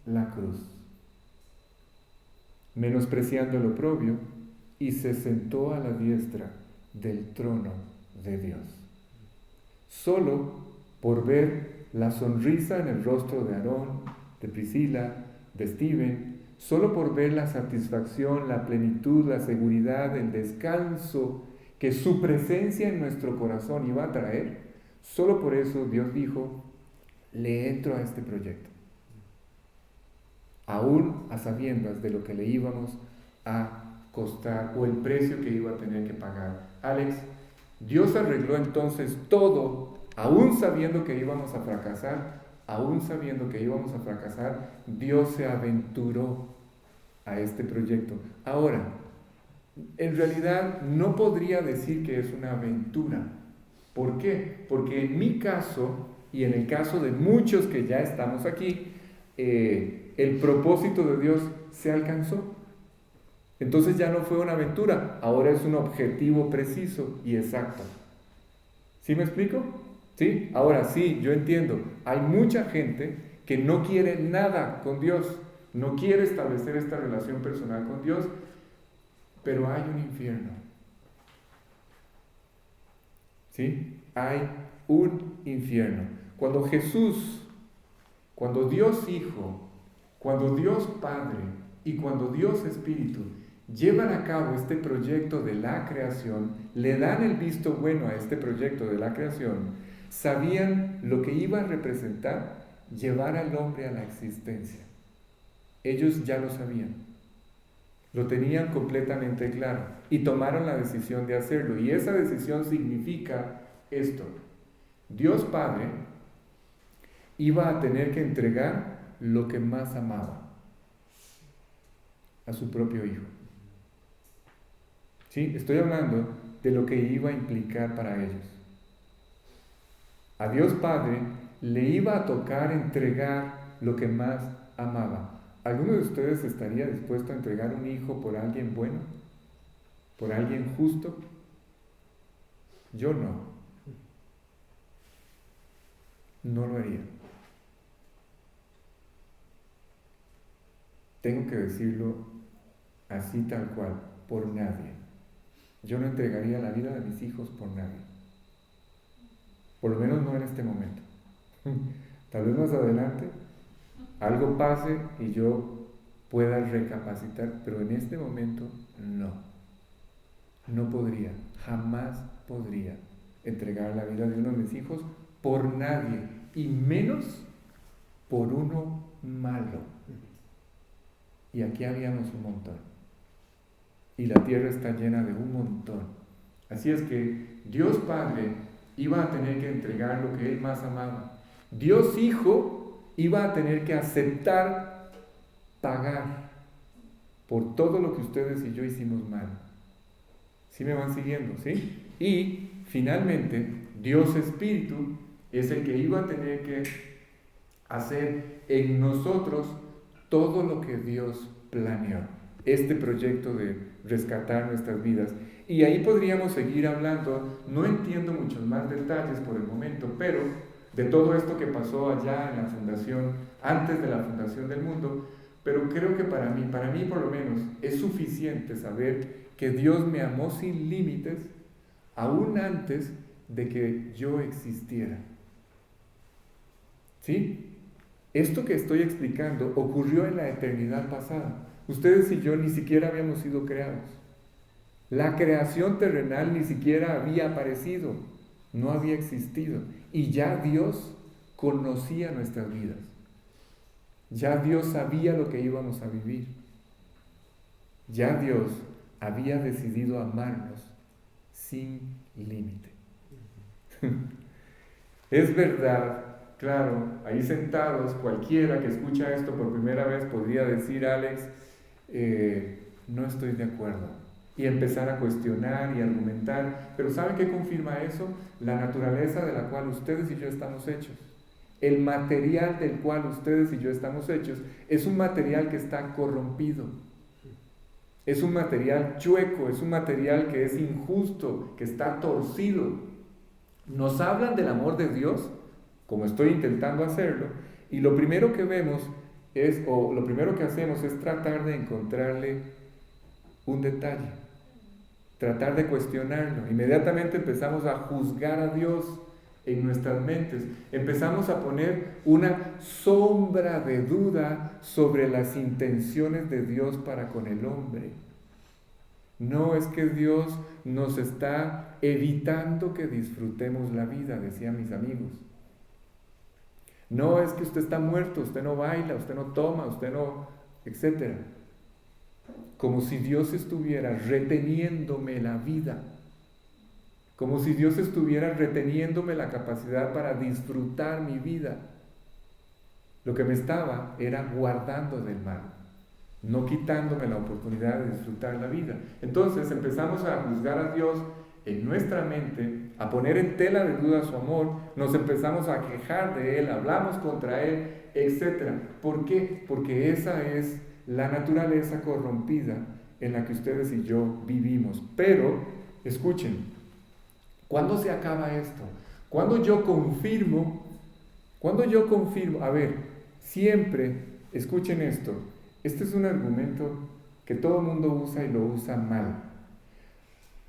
la cruz, menospreciando el oprobio, y se sentó a la diestra del trono de Dios. Solo por ver la sonrisa en el rostro de Aarón, de Priscila, de Steven, solo por ver la satisfacción, la plenitud, la seguridad, el descanso que su presencia en nuestro corazón iba a traer, solo por eso Dios dijo, le entro a este proyecto, aún a sabiendas de lo que le íbamos a costar o el precio que iba a tener que pagar. Alex, Dios arregló entonces todo, aún sabiendo que íbamos a fracasar, Dios se aventuró a este proyecto. Ahora, en realidad no podría decir que es una aventura. ¿Por qué? Porque en mi caso, y en el caso de muchos que ya estamos aquí, el propósito de Dios se alcanzó. Entonces ya no fue una aventura, ahora es un objetivo preciso y exacto. ¿Sí me explico? ¿Sí? Ahora sí, yo entiendo. Hay mucha gente que no quiere nada con Dios, no quiere establecer esta relación personal con Dios, pero hay un infierno. ¿Sí? Hay un infierno. Cuando Jesús, cuando Dios Hijo, cuando Dios Padre y cuando Dios Espíritu llevan a cabo este proyecto de la creación, le dan el visto bueno a este proyecto de la creación, sabían lo que iba a representar llevar al hombre a la existencia. Ellos ya lo sabían, lo tenían completamente claro y tomaron la decisión de hacerlo. Y esa decisión significa esto: Dios Padre iba a tener que entregar lo que más amaba, a su propio Hijo. ¿Sí? Estoy hablando de lo que iba a implicar para ellos. A Dios Padre le iba a tocar entregar lo que más amaba. ¿Alguno de ustedes estaría dispuesto a entregar un hijo por alguien bueno? ¿Por alguien justo? Yo no. No lo haría. Tengo que decirlo así tal cual, por nadie. Yo no entregaría la vida de mis hijos por nadie. Por lo menos no en este momento. Tal vez más adelante algo pase y yo pueda recapacitar, pero en este momento no. No podría, jamás podría entregar la vida de uno de mis hijos por nadie, y menos por uno malo. Y aquí habíamos un montón. Y la tierra está llena de un montón. Así es que Dios Padre iba a tener que entregar lo que Él más amaba. Dios Hijo iba a tener que aceptar pagar por todo lo que ustedes y yo hicimos mal. ¿Sí me van siguiendo? ¿Sí? Y finalmente, Dios Espíritu es el que iba a tener que hacer en nosotros todo lo que Dios planeó. Este proyecto de rescatar nuestras vidas. Y ahí podríamos seguir hablando. No entiendo muchos más detalles por el momento, pero de todo esto que pasó allá en la fundación, antes de la fundación del mundo, pero creo que para mí por lo menos, es suficiente saber que Dios me amó sin límites, aún antes de que yo existiera. ¿Sí? Esto que estoy explicando ocurrió en la eternidad pasada. Ustedes y yo ni siquiera habíamos sido creados. La creación terrenal ni siquiera había aparecido, no había existido. Y ya Dios conocía nuestras vidas. Ya Dios sabía lo que íbamos a vivir. Ya Dios había decidido amarnos sin límite. Es verdad, claro, ahí sentados, cualquiera que escucha esto por primera vez podría decir: Alex, no estoy de acuerdo, y empezar a cuestionar y argumentar. Pero ¿saben qué confirma eso? La naturaleza de la cual ustedes y yo estamos hechos. El material del cual ustedes y yo estamos hechos es un material que está corrompido, es un material chueco, es un material que es injusto, que está torcido. Nos hablan del amor de Dios, como estoy intentando hacerlo, y lo primero que vemos es, o lo primero que hacemos es tratar de encontrarle un detalle, tratar de cuestionarlo. Inmediatamente empezamos a juzgar a Dios en nuestras mentes, empezamos a poner una sombra de duda sobre las intenciones de Dios para con el hombre. No, es que Dios nos está evitando que disfrutemos la vida, decían mis amigos. No, es que usted está muerto, usted no baila, usted no toma, usted no, etcétera. Como si Dios estuviera reteniéndome la vida, como si Dios estuviera reteniéndome la capacidad para disfrutar mi vida. Lo que me estaba era guardando del mal, no quitándome la oportunidad de disfrutar la vida. Entonces empezamos a juzgar a Dios en nuestra mente, a poner en tela de duda su amor, nos empezamos a quejar de Él, hablamos contra Él, etc. ¿Por qué? Porque esa es la naturaleza corrompida en la que ustedes y yo vivimos. Pero, escuchen, ¿cuándo se acaba esto? Cuando yo confirmo, a ver, siempre, escuchen esto, este es un argumento que todo el mundo usa y lo usa mal.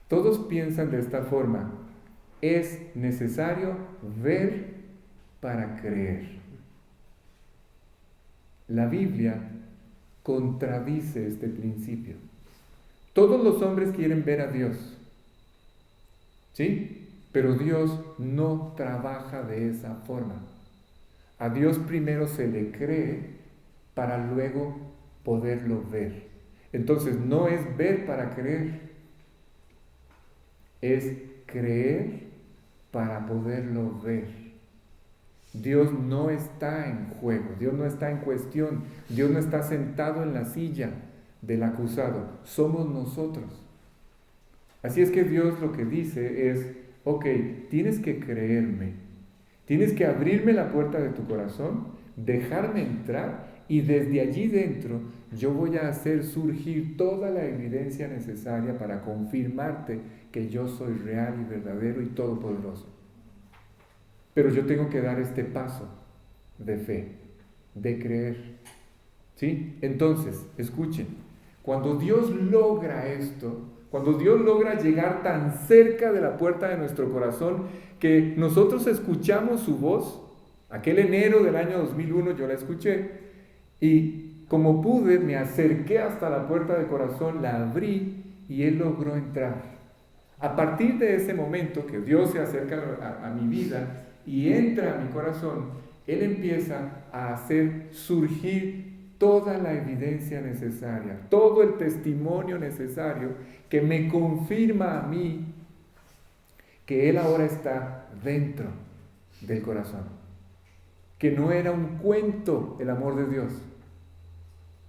Todos piensan de esta forma: es necesario ver para creer. La Biblia contradice este principio. Todos los hombres quieren ver a Dios, ¿sí? Pero Dios no trabaja de esa forma. A Dios primero se le cree para luego poderlo ver. Entonces no es ver para creer, es creer para poderlo ver. Dios no está en juego, Dios no está en cuestión, Dios no está sentado en la silla del acusado, somos nosotros. Así es que Dios lo que dice es: ok, tienes que creerme, tienes que abrirme la puerta de tu corazón, dejarme entrar, y desde allí dentro yo voy a hacer surgir toda la evidencia necesaria para confirmarte que yo soy real y verdadero y todopoderoso. Pero yo tengo que dar este paso de fe, de creer, ¿sí? Entonces, escuchen, cuando Dios logra esto, cuando Dios logra llegar tan cerca de la puerta de nuestro corazón que nosotros escuchamos su voz, aquel enero del año 2001 yo la escuché, y como pude me acerqué hasta la puerta del corazón, la abrí y Él logró entrar. A partir de ese momento que Dios se acerca a mi vida y entra a mi corazón, Él empieza a hacer surgir toda la evidencia necesaria, todo el testimonio necesario que me confirma a mí que Él ahora está dentro del corazón, que no era un cuento el amor de Dios.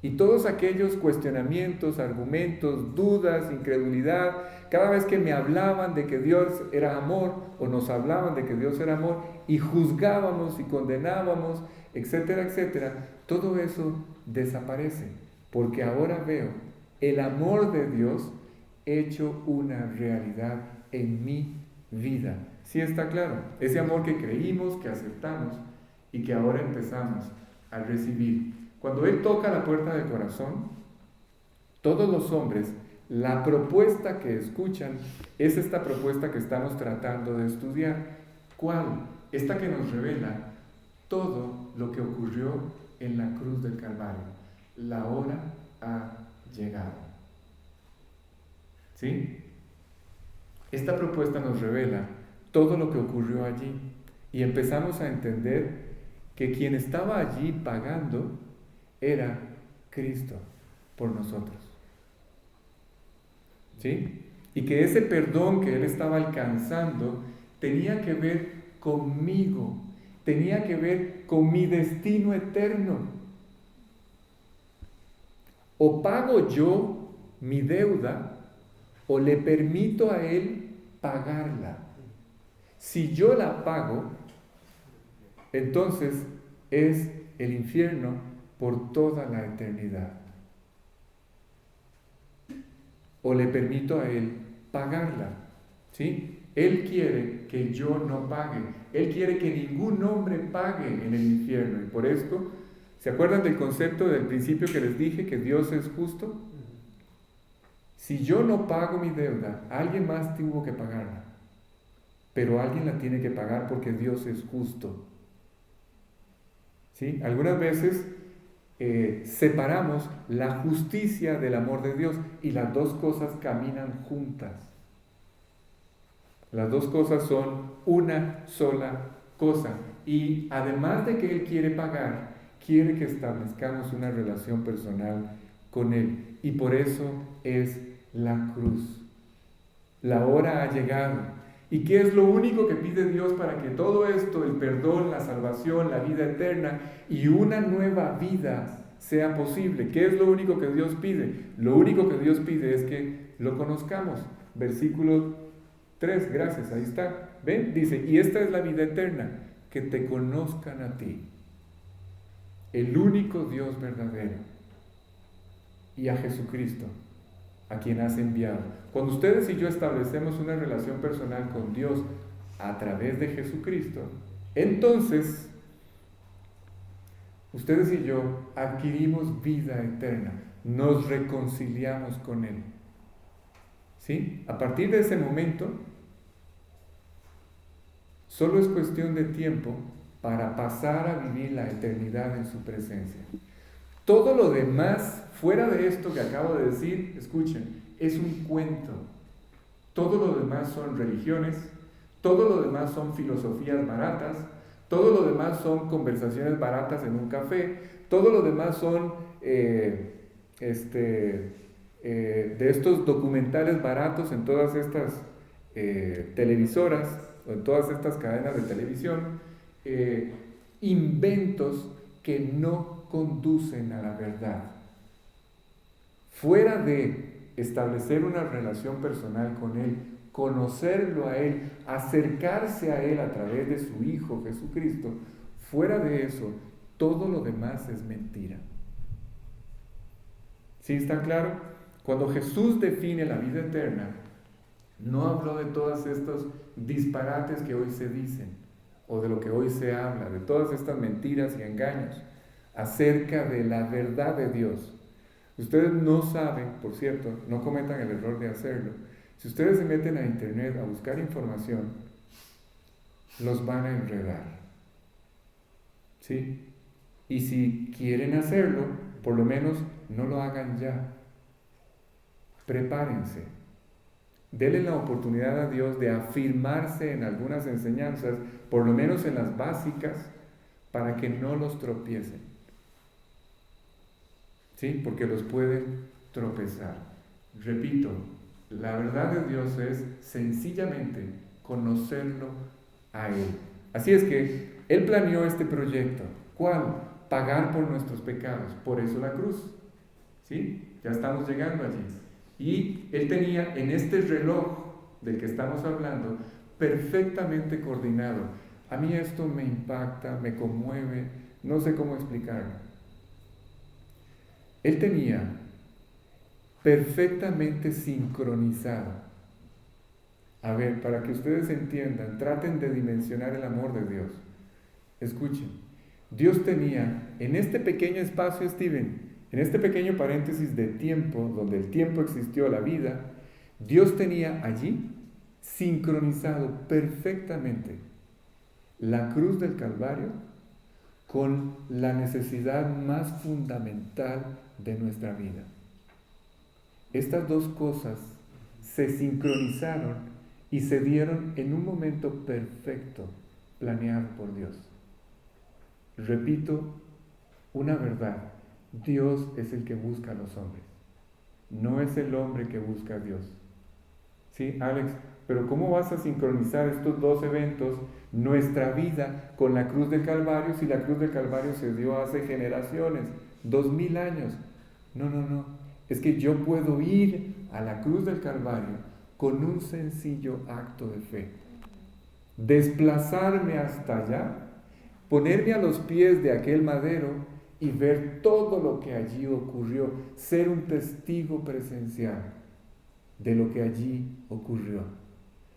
Y todos aquellos cuestionamientos, argumentos, dudas, incredulidad, cada vez que me hablaban de que Dios era amor, o nos hablaban de que Dios era amor, y juzgábamos y condenábamos, etcétera, etcétera, todo eso desaparece, porque ahora veo el amor de Dios hecho una realidad en mi vida. ¿Sí está claro? Ese amor que creímos, que aceptamos y que ahora empezamos a recibir. Cuando Él toca la puerta del corazón, todos los hombres, la propuesta que escuchan es esta propuesta que estamos tratando de estudiar. ¿Cuál? Esta que nos revela todo lo que ocurrió en la cruz del Calvario. La hora ha llegado. ¿Sí? Esta propuesta nos revela todo lo que ocurrió allí y empezamos a entender que quien estaba allí pagando era Cristo por nosotros. ¿Sí? Y que ese perdón que Él estaba alcanzando tenía que ver conmigo, tenía que ver con mi destino eterno. O pago yo mi deuda o le permito a Él pagarla. Si yo la pago, entonces es el infierno por toda la eternidad. O le permito a Él pagarla, ¿sí? Él quiere que yo no pague. Él quiere que ningún hombre pague en el infierno. Y por esto, ¿se acuerdan del concepto del principio que les dije, que Dios es justo? Si yo no pago mi deuda, alguien más tuvo que pagarla. Pero alguien la tiene que pagar porque Dios es justo. ¿Sí? Algunas veces separamos la justicia del amor de Dios y las dos cosas caminan juntas. Las dos cosas son una sola cosa. Y además de que Él quiere pagar, quiere que establezcamos una relación personal con Él. Y por eso es la cruz. La hora ha llegado. ¿Y qué es lo único que pide Dios para que todo esto, el perdón, la salvación, la vida eterna y una nueva vida sea posible? ¿Qué es lo único que Dios pide? Lo único que Dios pide es que lo conozcamos. Versículo 3, gracias, ahí está. ¿Ven? Dice, y esta es la vida eterna, que te conozcan a ti, el único Dios verdadero, y a Jesucristo, a quien has enviado. Cuando ustedes y yo establecemos una relación personal con Dios a través de Jesucristo, entonces ustedes y yo adquirimos vida eterna, nos reconciliamos con Él. ¿Sí? A partir de ese momento, solo es cuestión de tiempo para pasar a vivir la eternidad en su presencia. Todo lo demás, fuera de esto que acabo de decir, escuchen, es un cuento. Todo lo demás son religiones, todo lo demás son filosofías baratas, todo lo demás son conversaciones baratas en un café, todo lo demás son de estos documentales baratos en todas estas televisoras o en todas estas cadenas de televisión, inventos que no conducen a la verdad. Fuera de establecer una relación personal con Él, conocerlo a Él, acercarse a Él a través de su Hijo Jesucristo, fuera de eso, todo lo demás es mentira. ¿Sí está claro? Cuando Jesús define la vida eterna, no habló de todos estos disparates que hoy se dicen, o de lo que hoy se habla, de todas estas mentiras y engaños acerca de la verdad de Dios. Ustedes no saben, por cierto, no cometan el error de hacerlo. Si ustedes se meten a internet a buscar información, los van a enredar. ¿Sí? Y si quieren hacerlo, por lo menos no lo hagan ya. Prepárense. Denle la oportunidad a Dios de afirmarse en algunas enseñanzas, por lo menos en las básicas, para que no los tropiecen. ¿Sí? Porque los pueden tropezar. Repito, la verdad de Dios es sencillamente conocerlo a Él. Así es que Él planeó este proyecto. ¿Cuál? Pagar por nuestros pecados. Por eso la cruz. ¿Sí? Ya estamos llegando allí. Y Él tenía en este reloj del que estamos hablando perfectamente coordinado. A mí esto me impacta, me conmueve, no sé cómo explicarlo. Él tenía perfectamente sincronizado. A ver, para que ustedes entiendan, traten de dimensionar el amor de Dios. Escuchen, Dios tenía en este pequeño espacio, Steven, en este pequeño paréntesis de tiempo, donde el tiempo existió, la vida, Dios tenía allí sincronizado perfectamente la cruz del Calvario con la necesidad más fundamental de nuestra vida. Estas dos cosas se sincronizaron y se dieron en un momento perfecto, planeado por Dios. Repito una verdad, Dios es el que busca a los hombres, no es el hombre que busca a Dios. ¿Sí, Alex? Pero ¿cómo vas a sincronizar estos dos eventos, nuestra vida con la cruz del Calvario, si la cruz del Calvario se dio hace generaciones, 2000 años? No. Es que yo puedo ir a la cruz del Calvario con un sencillo acto de fe. Desplazarme hasta allá, ponerme a los pies de aquel madero y ver todo lo que allí ocurrió, ser un testigo presencial de lo que allí ocurrió,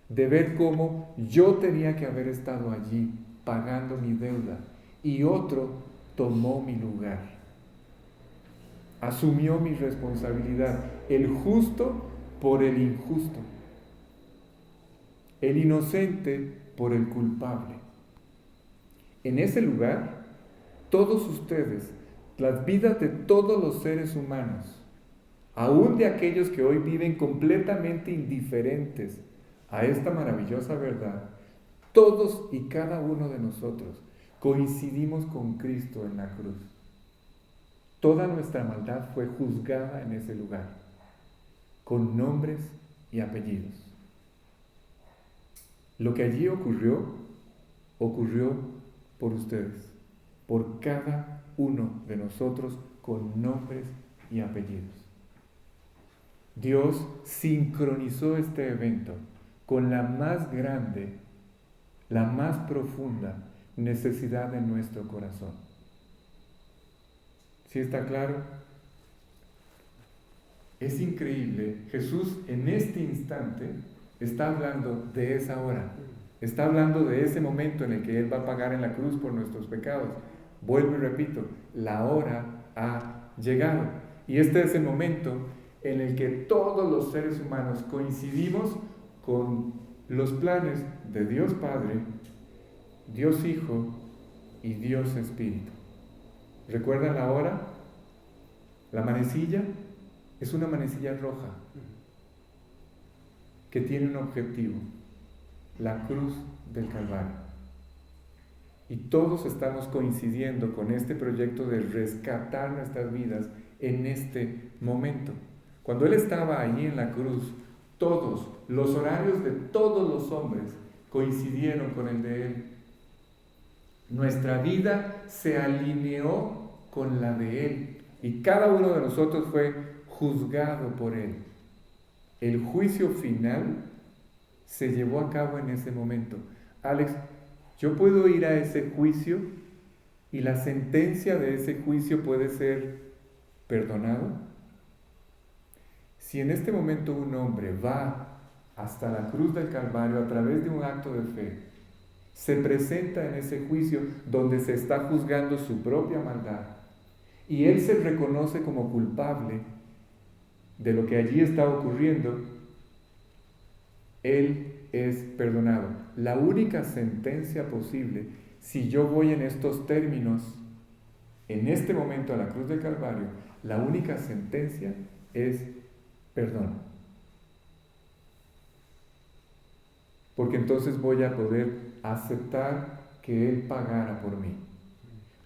de ver cómo yo tenía que haber estado allí pagando mi deuda y otro tomó mi lugar, asumió mi responsabilidad, el justo por el injusto, el inocente por el culpable. En ese lugar, todos ustedes, las vidas de todos los seres humanos, aún de aquellos que hoy viven completamente indiferentes a esta maravillosa verdad, todos y cada uno de nosotros coincidimos con Cristo en la cruz. Toda nuestra maldad fue juzgada en ese lugar, con nombres y apellidos. Lo que allí ocurrió por ustedes, por cada uno de nosotros con nombres y apellidos. Dios sincronizó este evento con la más grande, la más profunda necesidad de nuestro corazón. ¿Sí está claro? Es increíble. Jesús en este instante está hablando de esa hora. Está hablando de ese momento en el que Él va a pagar en la cruz por nuestros pecados. Vuelvo y repito, la hora ha llegado. Y este es el momento en el que todos los seres humanos coincidimos con los planes de Dios Padre, Dios Hijo y Dios Espíritu. ¿Recuerdan la hora? La manecilla es una manecilla roja que tiene un objetivo, la cruz del Calvario. Y todos estamos coincidiendo con este proyecto de rescatar nuestras vidas en este momento. Cuando Él estaba allí en la cruz, todos, los horarios de todos los hombres coincidieron con el de Él. Nuestra vida se alineó con la de Él y cada uno de nosotros fue juzgado por Él. El juicio final se llevó a cabo en ese momento. Alex, yo puedo ir a ese juicio y la sentencia de ese juicio puede ser perdonado. Si en este momento un hombre va hasta la cruz del Calvario a través de un acto de fe, se presenta en ese juicio donde se está juzgando su propia maldad y él se reconoce como culpable de lo que allí está ocurriendo, él es perdonado. La única sentencia posible, si yo voy en estos términos, en este momento a la cruz del Calvario, la única sentencia es perdón. Porque entonces voy a poder aceptar que Él pagara por mí.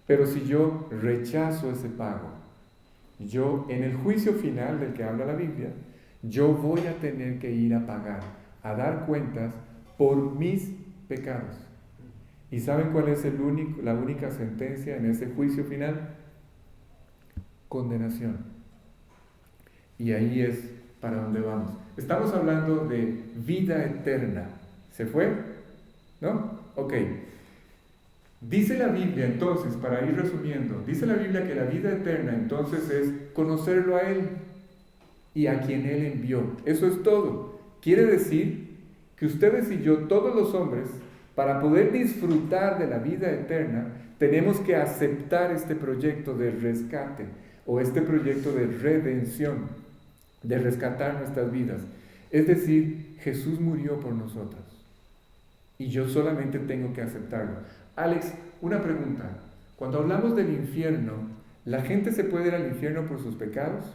Pero si yo rechazo ese pago, yo en el juicio final del que habla la Biblia, yo voy a tener que ir a pagar, a dar cuentas por mis pecados. ¿Y saben cuál es la única sentencia en ese juicio final? Condenación. Y ahí es para donde vamos. Estamos hablando de vida eterna. ¿Se fue? ¿No? Ok. Dice la Biblia entonces, para ir resumiendo, dice la Biblia que la vida eterna entonces es conocerlo a Él y a quien Él envió. Eso es todo. Quiere decir que ustedes y yo, todos los hombres, para poder disfrutar de la vida eterna, tenemos que aceptar este proyecto de rescate o este proyecto de redención, de rescatar nuestras vidas. Es decir, Jesús murió por nosotros y yo solamente tengo que aceptarlo. Alex, una pregunta. Cuando hablamos del infierno, ¿la gente se puede ir al infierno por sus pecados?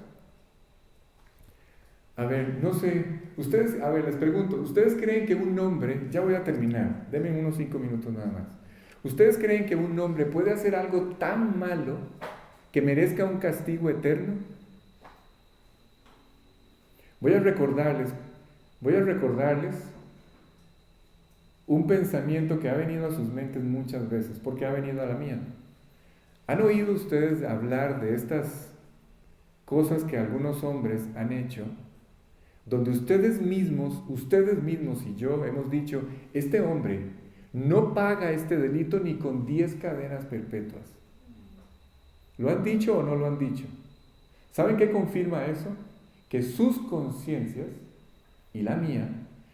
A ver, no sé, ustedes, a ver, les pregunto, ¿ustedes creen que un hombre, ya voy a terminar, denme unos 5 minutos nada más, ¿ustedes creen que un hombre puede hacer algo tan malo que merezca un castigo eterno? Voy a recordarles un pensamiento que ha venido a sus mentes muchas veces, porque ha venido a la mía. ¿Han oído ustedes hablar de estas cosas que algunos hombres han hecho, donde ustedes mismos y yo hemos dicho, este hombre no paga este delito ni con 10 cadenas perpetuas? ¿Lo han dicho o no lo han dicho? ¿Saben qué confirma eso? Que sus conciencias y la mía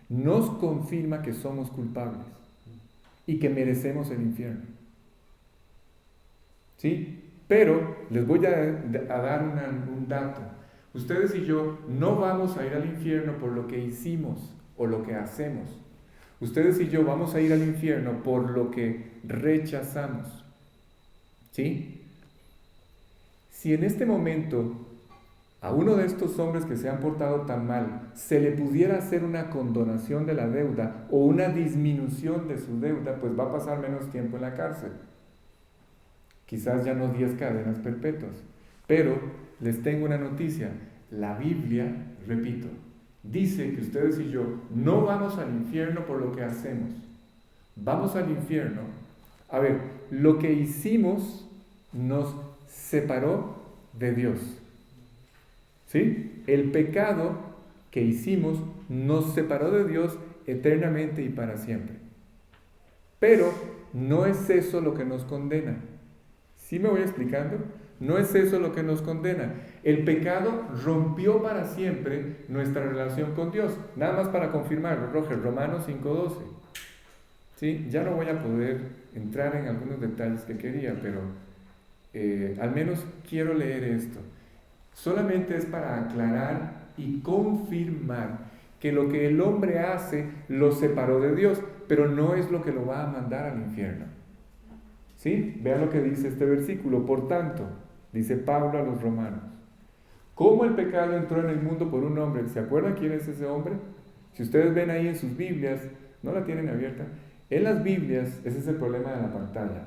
nos confirma que somos culpables y que merecemos el infierno. ¿Sí? Pero les voy a dar un dato. Ustedes y yo no vamos a ir al infierno por lo que hicimos o lo que hacemos. Ustedes y yo vamos a ir al infierno por lo que rechazamos. ¿Sí? Si en este momento a uno de estos hombres que se han portado tan mal se le pudiera hacer una condonación de la deuda o una disminución de su deuda, pues va a pasar menos tiempo en la cárcel. Quizás ya no 10 cadenas perpetuas. Pero les tengo una noticia. La Biblia, repito, dice que ustedes y yo no vamos al infierno por lo que hacemos. Vamos al infierno. A ver, lo que hicimos nos separó de Dios. ¿Sí? El pecado que hicimos nos separó de Dios eternamente y para siempre. Pero no es eso lo que nos condena. ¿Sí me voy explicando? No es eso lo que nos condena. El pecado rompió para siempre nuestra relación con Dios. Nada más para confirmarlo, Roger, Romanos 5:12. ¿Sí? Ya no voy a poder entrar en algunos detalles que quería, pero al menos quiero leer esto. Solamente es para aclarar y confirmar que lo que el hombre hace lo separó de Dios, pero no es lo que lo va a mandar al infierno. ¿Sí? Vean lo que dice este versículo. Por tanto, dice Pablo a los romanos, ¿cómo el pecado entró en el mundo por un hombre? ¿Se acuerdan quién es ese hombre? Si ustedes ven ahí en sus Biblias, no la tienen abierta, en las Biblias, ese es el problema de la pantalla,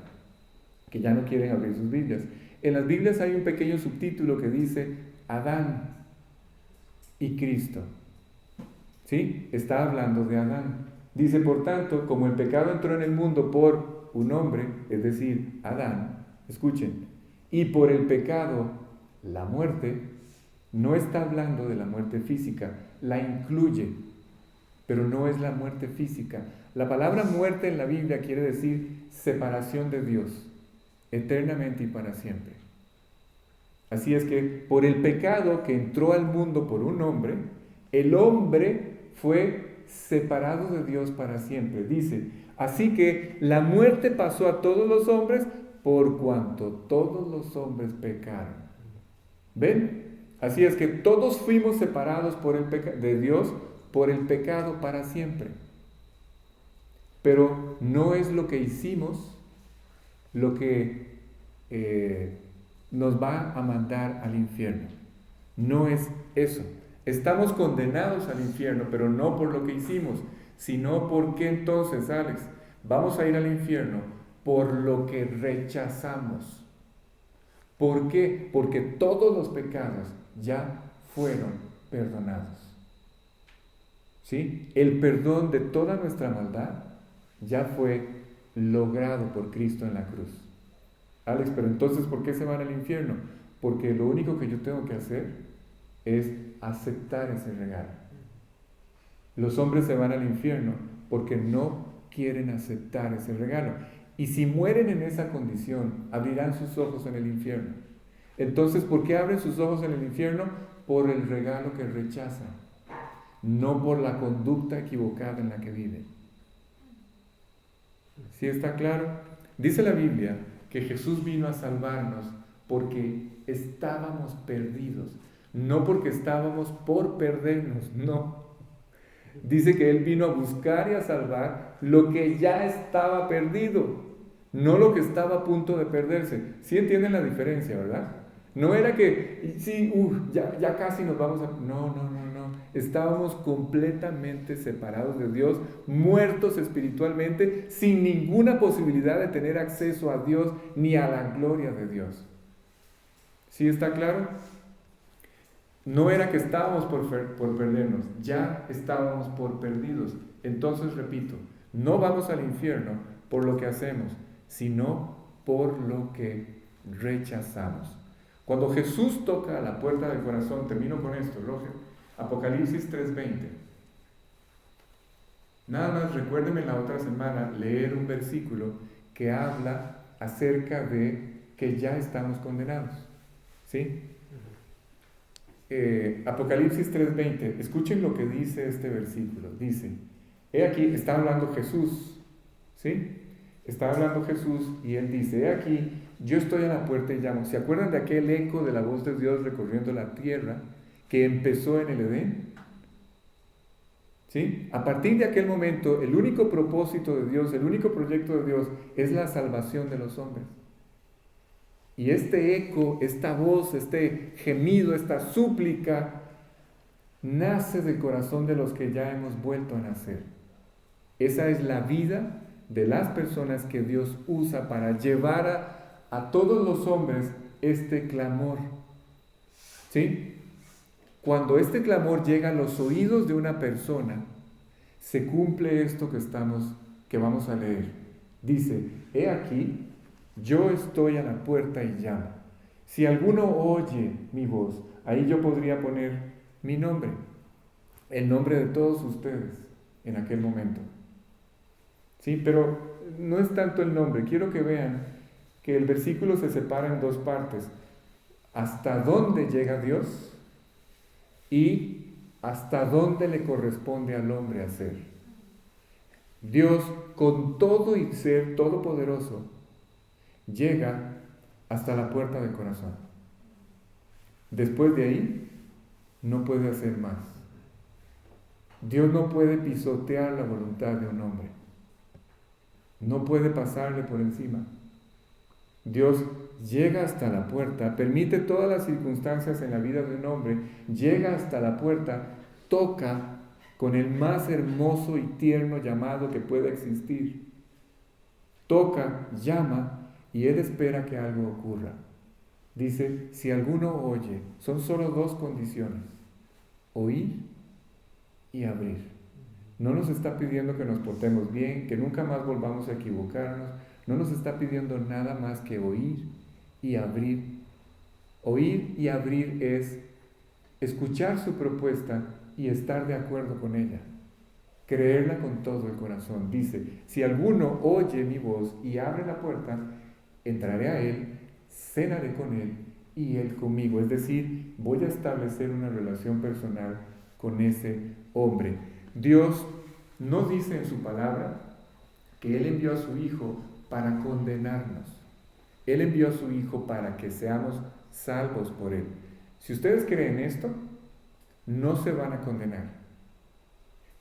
que ya no quieren abrir sus Biblias. En las Biblias hay un pequeño subtítulo que dice Adán y Cristo. ¿Sí? Está hablando de Adán. Dice, por tanto, como el pecado entró en el mundo por un hombre, es decir, Adán, escuchen, y por el pecado la muerte, no está hablando de la muerte física, la incluye, pero no es la muerte física. La palabra muerte en la Biblia quiere decir separación de Dios, eternamente y para siempre. Así es que por el pecado que entró al mundo por un hombre, el hombre fue separado de Dios para siempre. Dice, así que la muerte pasó a todos los hombres por cuanto todos los hombres pecaron. ¿Ven? Así es que todos fuimos separados de Dios por el pecado para siempre. Pero no es lo que hicimos lo que nos va a mandar al infierno. No es eso. Estamos condenados al infierno, pero no por lo que hicimos, sino porque entonces, Alex, vamos a ir al infierno por lo que rechazamos. ¿Por qué? Porque todos los pecados ya fueron perdonados. ¿Sí? El perdón de toda nuestra maldad ya fue logrado por Cristo en la cruz. Alex, pero entonces, ¿por qué se van al infierno? Porque lo único que yo tengo que hacer es aceptar ese regalo. Los hombres se van al infierno porque no quieren aceptar ese regalo. Y si mueren en esa condición, abrirán sus ojos en el infierno. Entonces, ¿por qué abren sus ojos en el infierno? Por el regalo que rechazan, no por la conducta equivocada en la que viven. ¿Sí está claro? Dice la Biblia que Jesús vino a salvarnos porque estábamos perdidos, no porque estábamos por perdernos, no. Dice que Él vino a buscar y a salvar lo que ya estaba perdido, no lo que estaba a punto de perderse. ¿Sí entienden la diferencia, verdad? No era que, sí, ya casi nos vamos a... No. Estábamos completamente separados de Dios, muertos espiritualmente, sin ninguna posibilidad de tener acceso a Dios ni a la gloria de Dios. ¿Sí está claro? No era que estábamos por perdernos, ya estábamos por perdidos. Entonces, repito, no vamos al infierno por lo que hacemos, sino por lo que rechazamos. Cuando Jesús toca a la puerta del corazón, termino con esto, Roger, Apocalipsis 3:20. Nada más recuérdenme la otra semana leer un versículo que habla acerca de que ya estamos condenados. ¿Sí? Apocalipsis 3:20. Escuchen lo que dice este versículo. Dice, he aquí, está hablando Jesús. ¿Sí? Está hablando Jesús y Él dice, he aquí, yo estoy a la puerta y llamo. ¿Se acuerdan de aquel eco de la voz de Dios recorriendo la tierra que empezó en el Edén? ¿Sí? A partir de aquel momento, el único propósito de Dios, el único proyecto de Dios es la salvación de los hombres. Y este eco, esta voz, este gemido, esta súplica, nace del corazón de los que ya hemos vuelto a nacer. Esa es la vida de las personas que Dios usa para llevar a todos los hombres este clamor. ¿Sí? Cuando este clamor llega a los oídos de una persona, se cumple esto que vamos a leer. Dice, he aquí, yo estoy a la puerta y llamo. Si alguno oye mi voz, ahí yo podría poner mi nombre, el nombre de todos ustedes en aquel momento. Sí, pero no es tanto el nombre. Quiero que vean que el versículo se separa en dos partes. hasta dónde llega Dios y hasta dónde le corresponde al hombre hacer. Dios, con todo y ser todopoderoso, llega hasta la puerta del corazón. Después de ahí, no puede hacer más. Dios no puede pisotear la voluntad de un hombre. No puede pasarle por encima. Dios llega hasta la puerta, permite todas las circunstancias en la vida de un hombre, llega hasta la puerta, toca con el más hermoso y tierno llamado que pueda existir. Toca, llama y Él espera que algo ocurra. Dice, si alguno oye, son solo dos condiciones: oír y abrir. No nos está pidiendo que nos portemos bien, que nunca más volvamos a equivocarnos. No nos está pidiendo nada más que oír y abrir. Oír y abrir es escuchar su propuesta y estar de acuerdo con ella. Creerla con todo el corazón. Dice, si alguno oye mi voz y abre la puerta, entraré a él, cenaré con él y él conmigo. Es decir, voy a establecer una relación personal con ese hombre. Dios no dice en su palabra que Él envió a su Hijo para condenarnos. Él envió a su Hijo para que seamos salvos por Él. Si ustedes creen esto, no se van a condenar.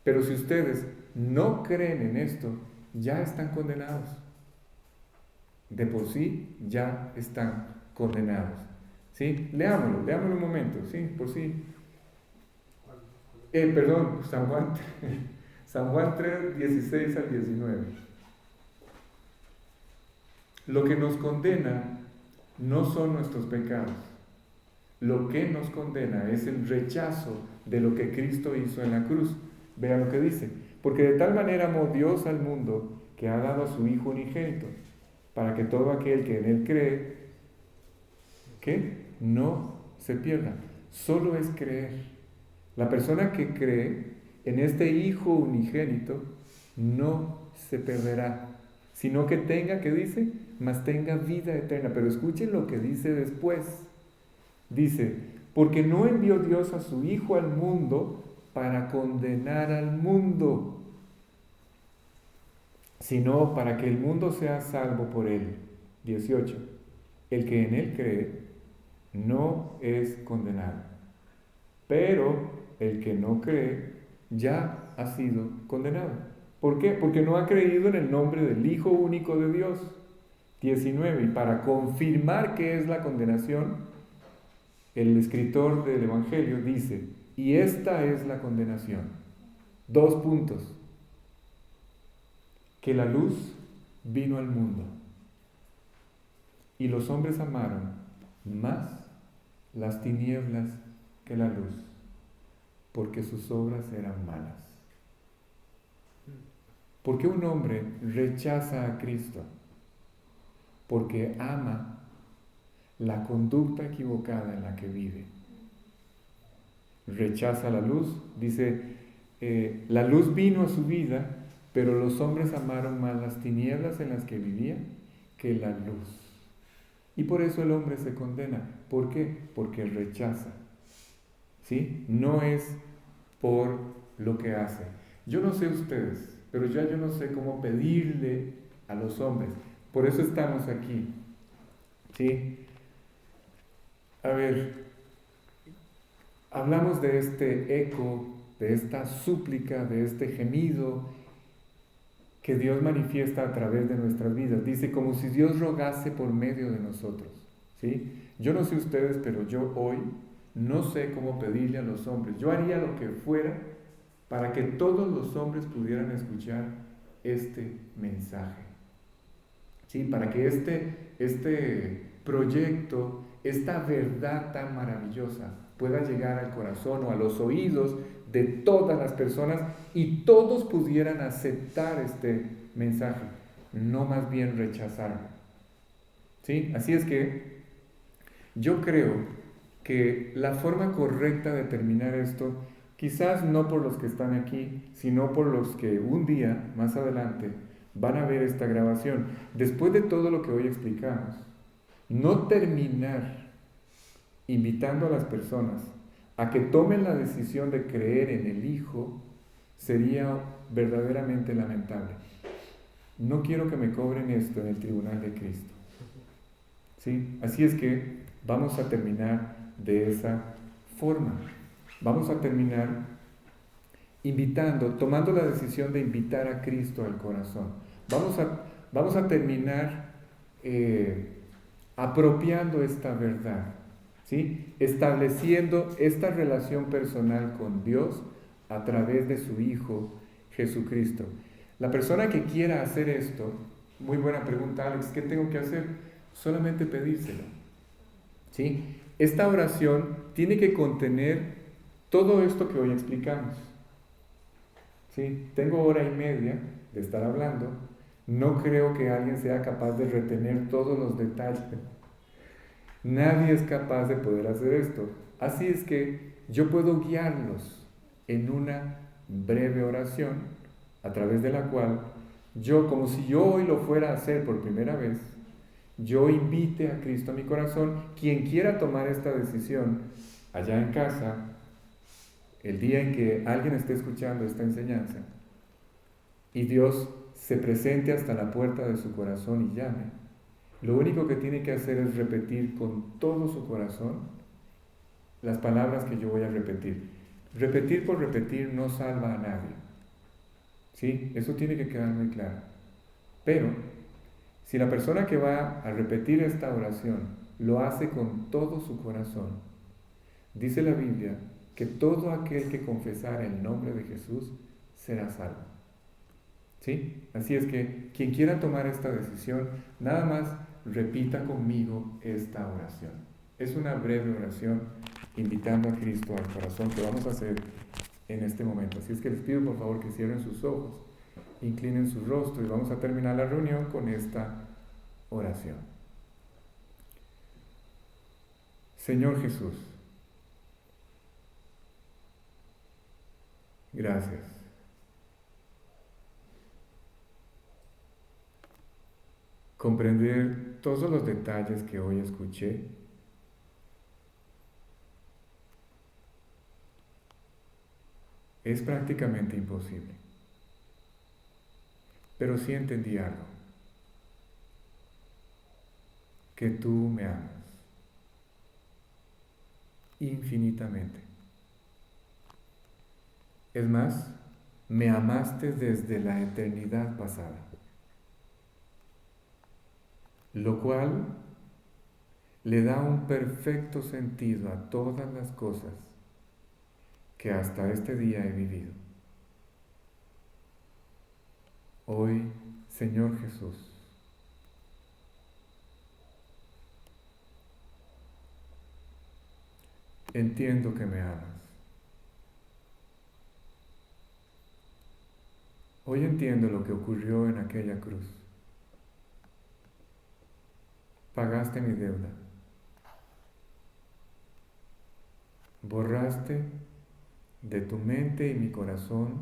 Pero si ustedes no creen en esto, ya están condenados. De por sí ya están condenados. ¿Sí? Leámoslo un momento, ¿sí? Por sí. San Juan 3, 16 al 19. Lo que nos condena no son nuestros pecados. Lo que nos condena es el rechazo de lo que Cristo hizo en la cruz. Vean lo que dice. Porque de tal manera amó Dios al mundo que ha dado a su Hijo unigénito, para que todo aquel que en Él cree, ¿qué? No se pierda. Solo es creer. La persona que cree en este Hijo unigénito no se perderá, sino que tenga, ¿qué dice? Mas tenga vida eterna. Pero escuchen lo que dice después. Dice, porque no envió Dios a su Hijo al mundo para condenar al mundo, sino para que el mundo sea salvo por él. 18. El que en él cree no es condenado, pero el que no cree ya ha sido condenado. ¿Por qué? Porque no ha creído en el nombre del Hijo único de Dios. 19. Y para confirmar qué es la condenación, el escritor del Evangelio dice, y esta es la condenación. 2 puntos. Que la luz vino al mundo y los hombres amaron más las tinieblas que la luz, porque sus obras eran malas. ¿Por qué un hombre rechaza a Cristo? Porque ama la conducta equivocada en la que vive. Rechaza la luz, dice, la luz vino a su vida, pero los hombres amaron más las tinieblas en las que vivía que la luz. Y por eso el hombre se condena. ¿Por qué? Porque rechaza. ¿Sí? No es por lo que hace. Yo no sé ustedes, pero ya yo no sé cómo pedirle a los hombres. Por eso estamos aquí. ¿Sí? A ver, hablamos de este eco, de esta súplica, de este gemido que Dios manifiesta a través de nuestras vidas. Dice, como si Dios rogase por medio de nosotros. ¿Sí? Yo no sé ustedes, pero yo hoy no sé cómo pedirle a los hombres. Yo haría lo que fuera para que todos los hombres pudieran escuchar este mensaje. ¿Sí? Para que este proyecto, esta verdad tan maravillosa pueda llegar al corazón o a los oídos de todas las personas y todos pudieran aceptar este mensaje, no más bien rechazarlo. ¿Sí? Así es que yo creo que la forma correcta de terminar esto, quizás no por los que están aquí, sino por los que un día, más adelante, van a ver esta grabación. Después de todo lo que hoy explicamos, no terminar invitando a las personas a que tomen la decisión de creer en el Hijo, sería verdaderamente lamentable. No quiero que me cobren esto en el tribunal de Cristo. ¿Sí? Así es que vamos a terminar de esa forma. Vamos a terminar tomando la decisión de invitar a Cristo al corazón. Vamos a terminar apropiando esta verdad, ¿sí? Estableciendo esta relación personal con Dios a través de su Hijo Jesucristo. La persona que quiera hacer esto, muy buena pregunta, Alex, ¿qué tengo que hacer? Solamente pedírselo, ¿sí? Esta oración tiene que contener todo esto que hoy explicamos, ¿sí? Tengo hora y media de estar hablando. No creo que alguien sea capaz de retener todos los detalles. Nadie es capaz de poder hacer esto. Así es que yo puedo guiarlos en una breve oración a través de la cual yo, como si yo hoy lo fuera a hacer por primera vez, yo invite a Cristo a mi corazón. Quien quiera tomar esta decisión allá en casa, el día en que alguien esté escuchando esta enseñanza y Dios se presente hasta la puerta de su corazón y llame, lo único que tiene que hacer es repetir con todo su corazón las palabras que yo voy a repetir. Repetir por repetir no salva a nadie, ¿sí? Eso tiene que quedar muy claro. Pero si la persona que va a repetir esta oración lo hace con todo su corazón, dice la Biblia que todo aquel que confesara el nombre de Jesús será salvo, ¿sí? Así es que quien quiera tomar esta decisión, nada más repita conmigo esta oración. Es una breve oración invitando a Cristo al corazón que vamos a hacer en este momento. Así es que les pido por favor que cierren sus ojos, inclinen su rostro y vamos a terminar la reunión con esta oración. Señor Jesús, gracias. Comprender todos los detalles que hoy escuché es prácticamente imposible. Pero sí entendí algo, que tú me amas infinitamente. Es más, me amaste desde la eternidad pasada, lo cual le da un perfecto sentido a todas las cosas que hasta este día he vivido. Hoy, Señor Jesús, entiendo que me amas. Hoy entiendo lo que ocurrió en aquella cruz. Pagaste mi deuda. Borraste de tu mente y mi corazón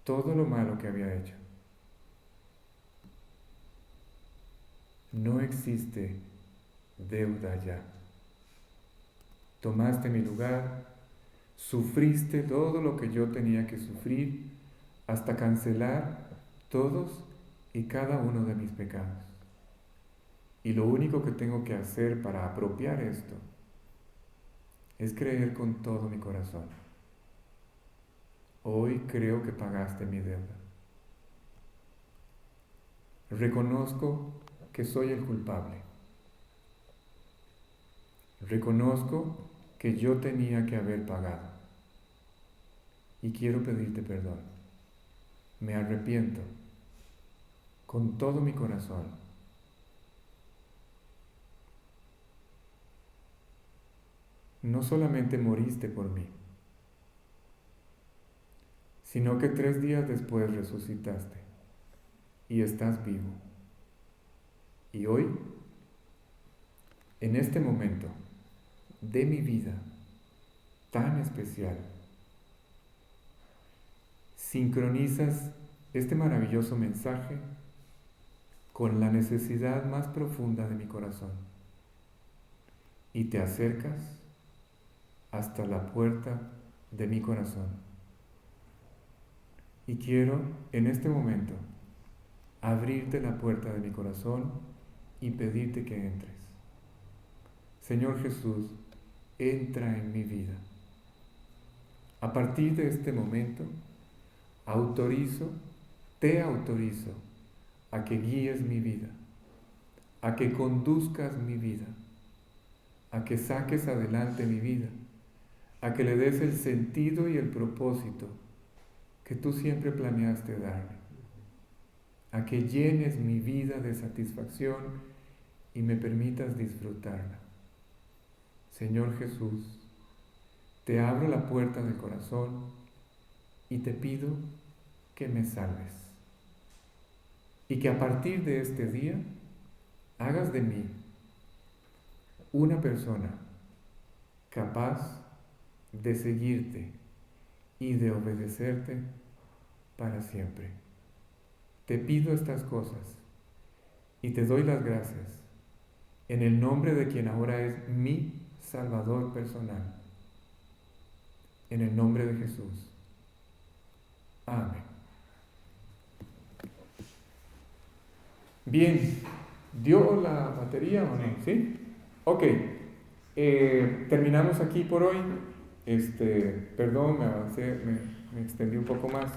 todo lo malo que había hecho. No existe deuda ya. Tomaste mi lugar, sufriste todo lo que yo tenía que sufrir hasta cancelar todos y cada uno de mis pecados. Y lo único que tengo que hacer para apropiar esto es creer con todo mi corazón. Hoy creo que pagaste mi deuda. Reconozco que soy el culpable. Reconozco que yo tenía que haber pagado. Y quiero pedirte perdón. Me arrepiento con todo mi corazón. No solamente moriste por mí, sino que 3 días después resucitaste y estás vivo. Y hoy, en este momento de mi vida tan especial, sincronizas este maravilloso mensaje con la necesidad más profunda de mi corazón. y te acercas hasta la puerta de mi corazón. Y quiero en este momento abrirte la puerta de mi corazón y pedirte que entres. Señor Jesús, entra en mi vida. A partir de este momento, te autorizo a que guíes mi vida, a que conduzcas mi vida, a que saques adelante mi vida, a que le des el sentido y el propósito que tú siempre planeaste darme, a que llenes mi vida de satisfacción y me permitas disfrutarla. Señor Jesús, te abro la puerta del corazón y te pido que me salves. Y que a partir de este día hagas de mí una persona capaz de seguirte y de obedecerte para siempre. Te pido estas cosas y te doy las gracias en el nombre de quien ahora es mi Salvador personal. En el nombre de Jesús. Amén. Bien, ¿dio la batería o no? ¿Sí? Ok. Terminamos aquí por hoy. Perdón, me avancé, me extendí un poco más.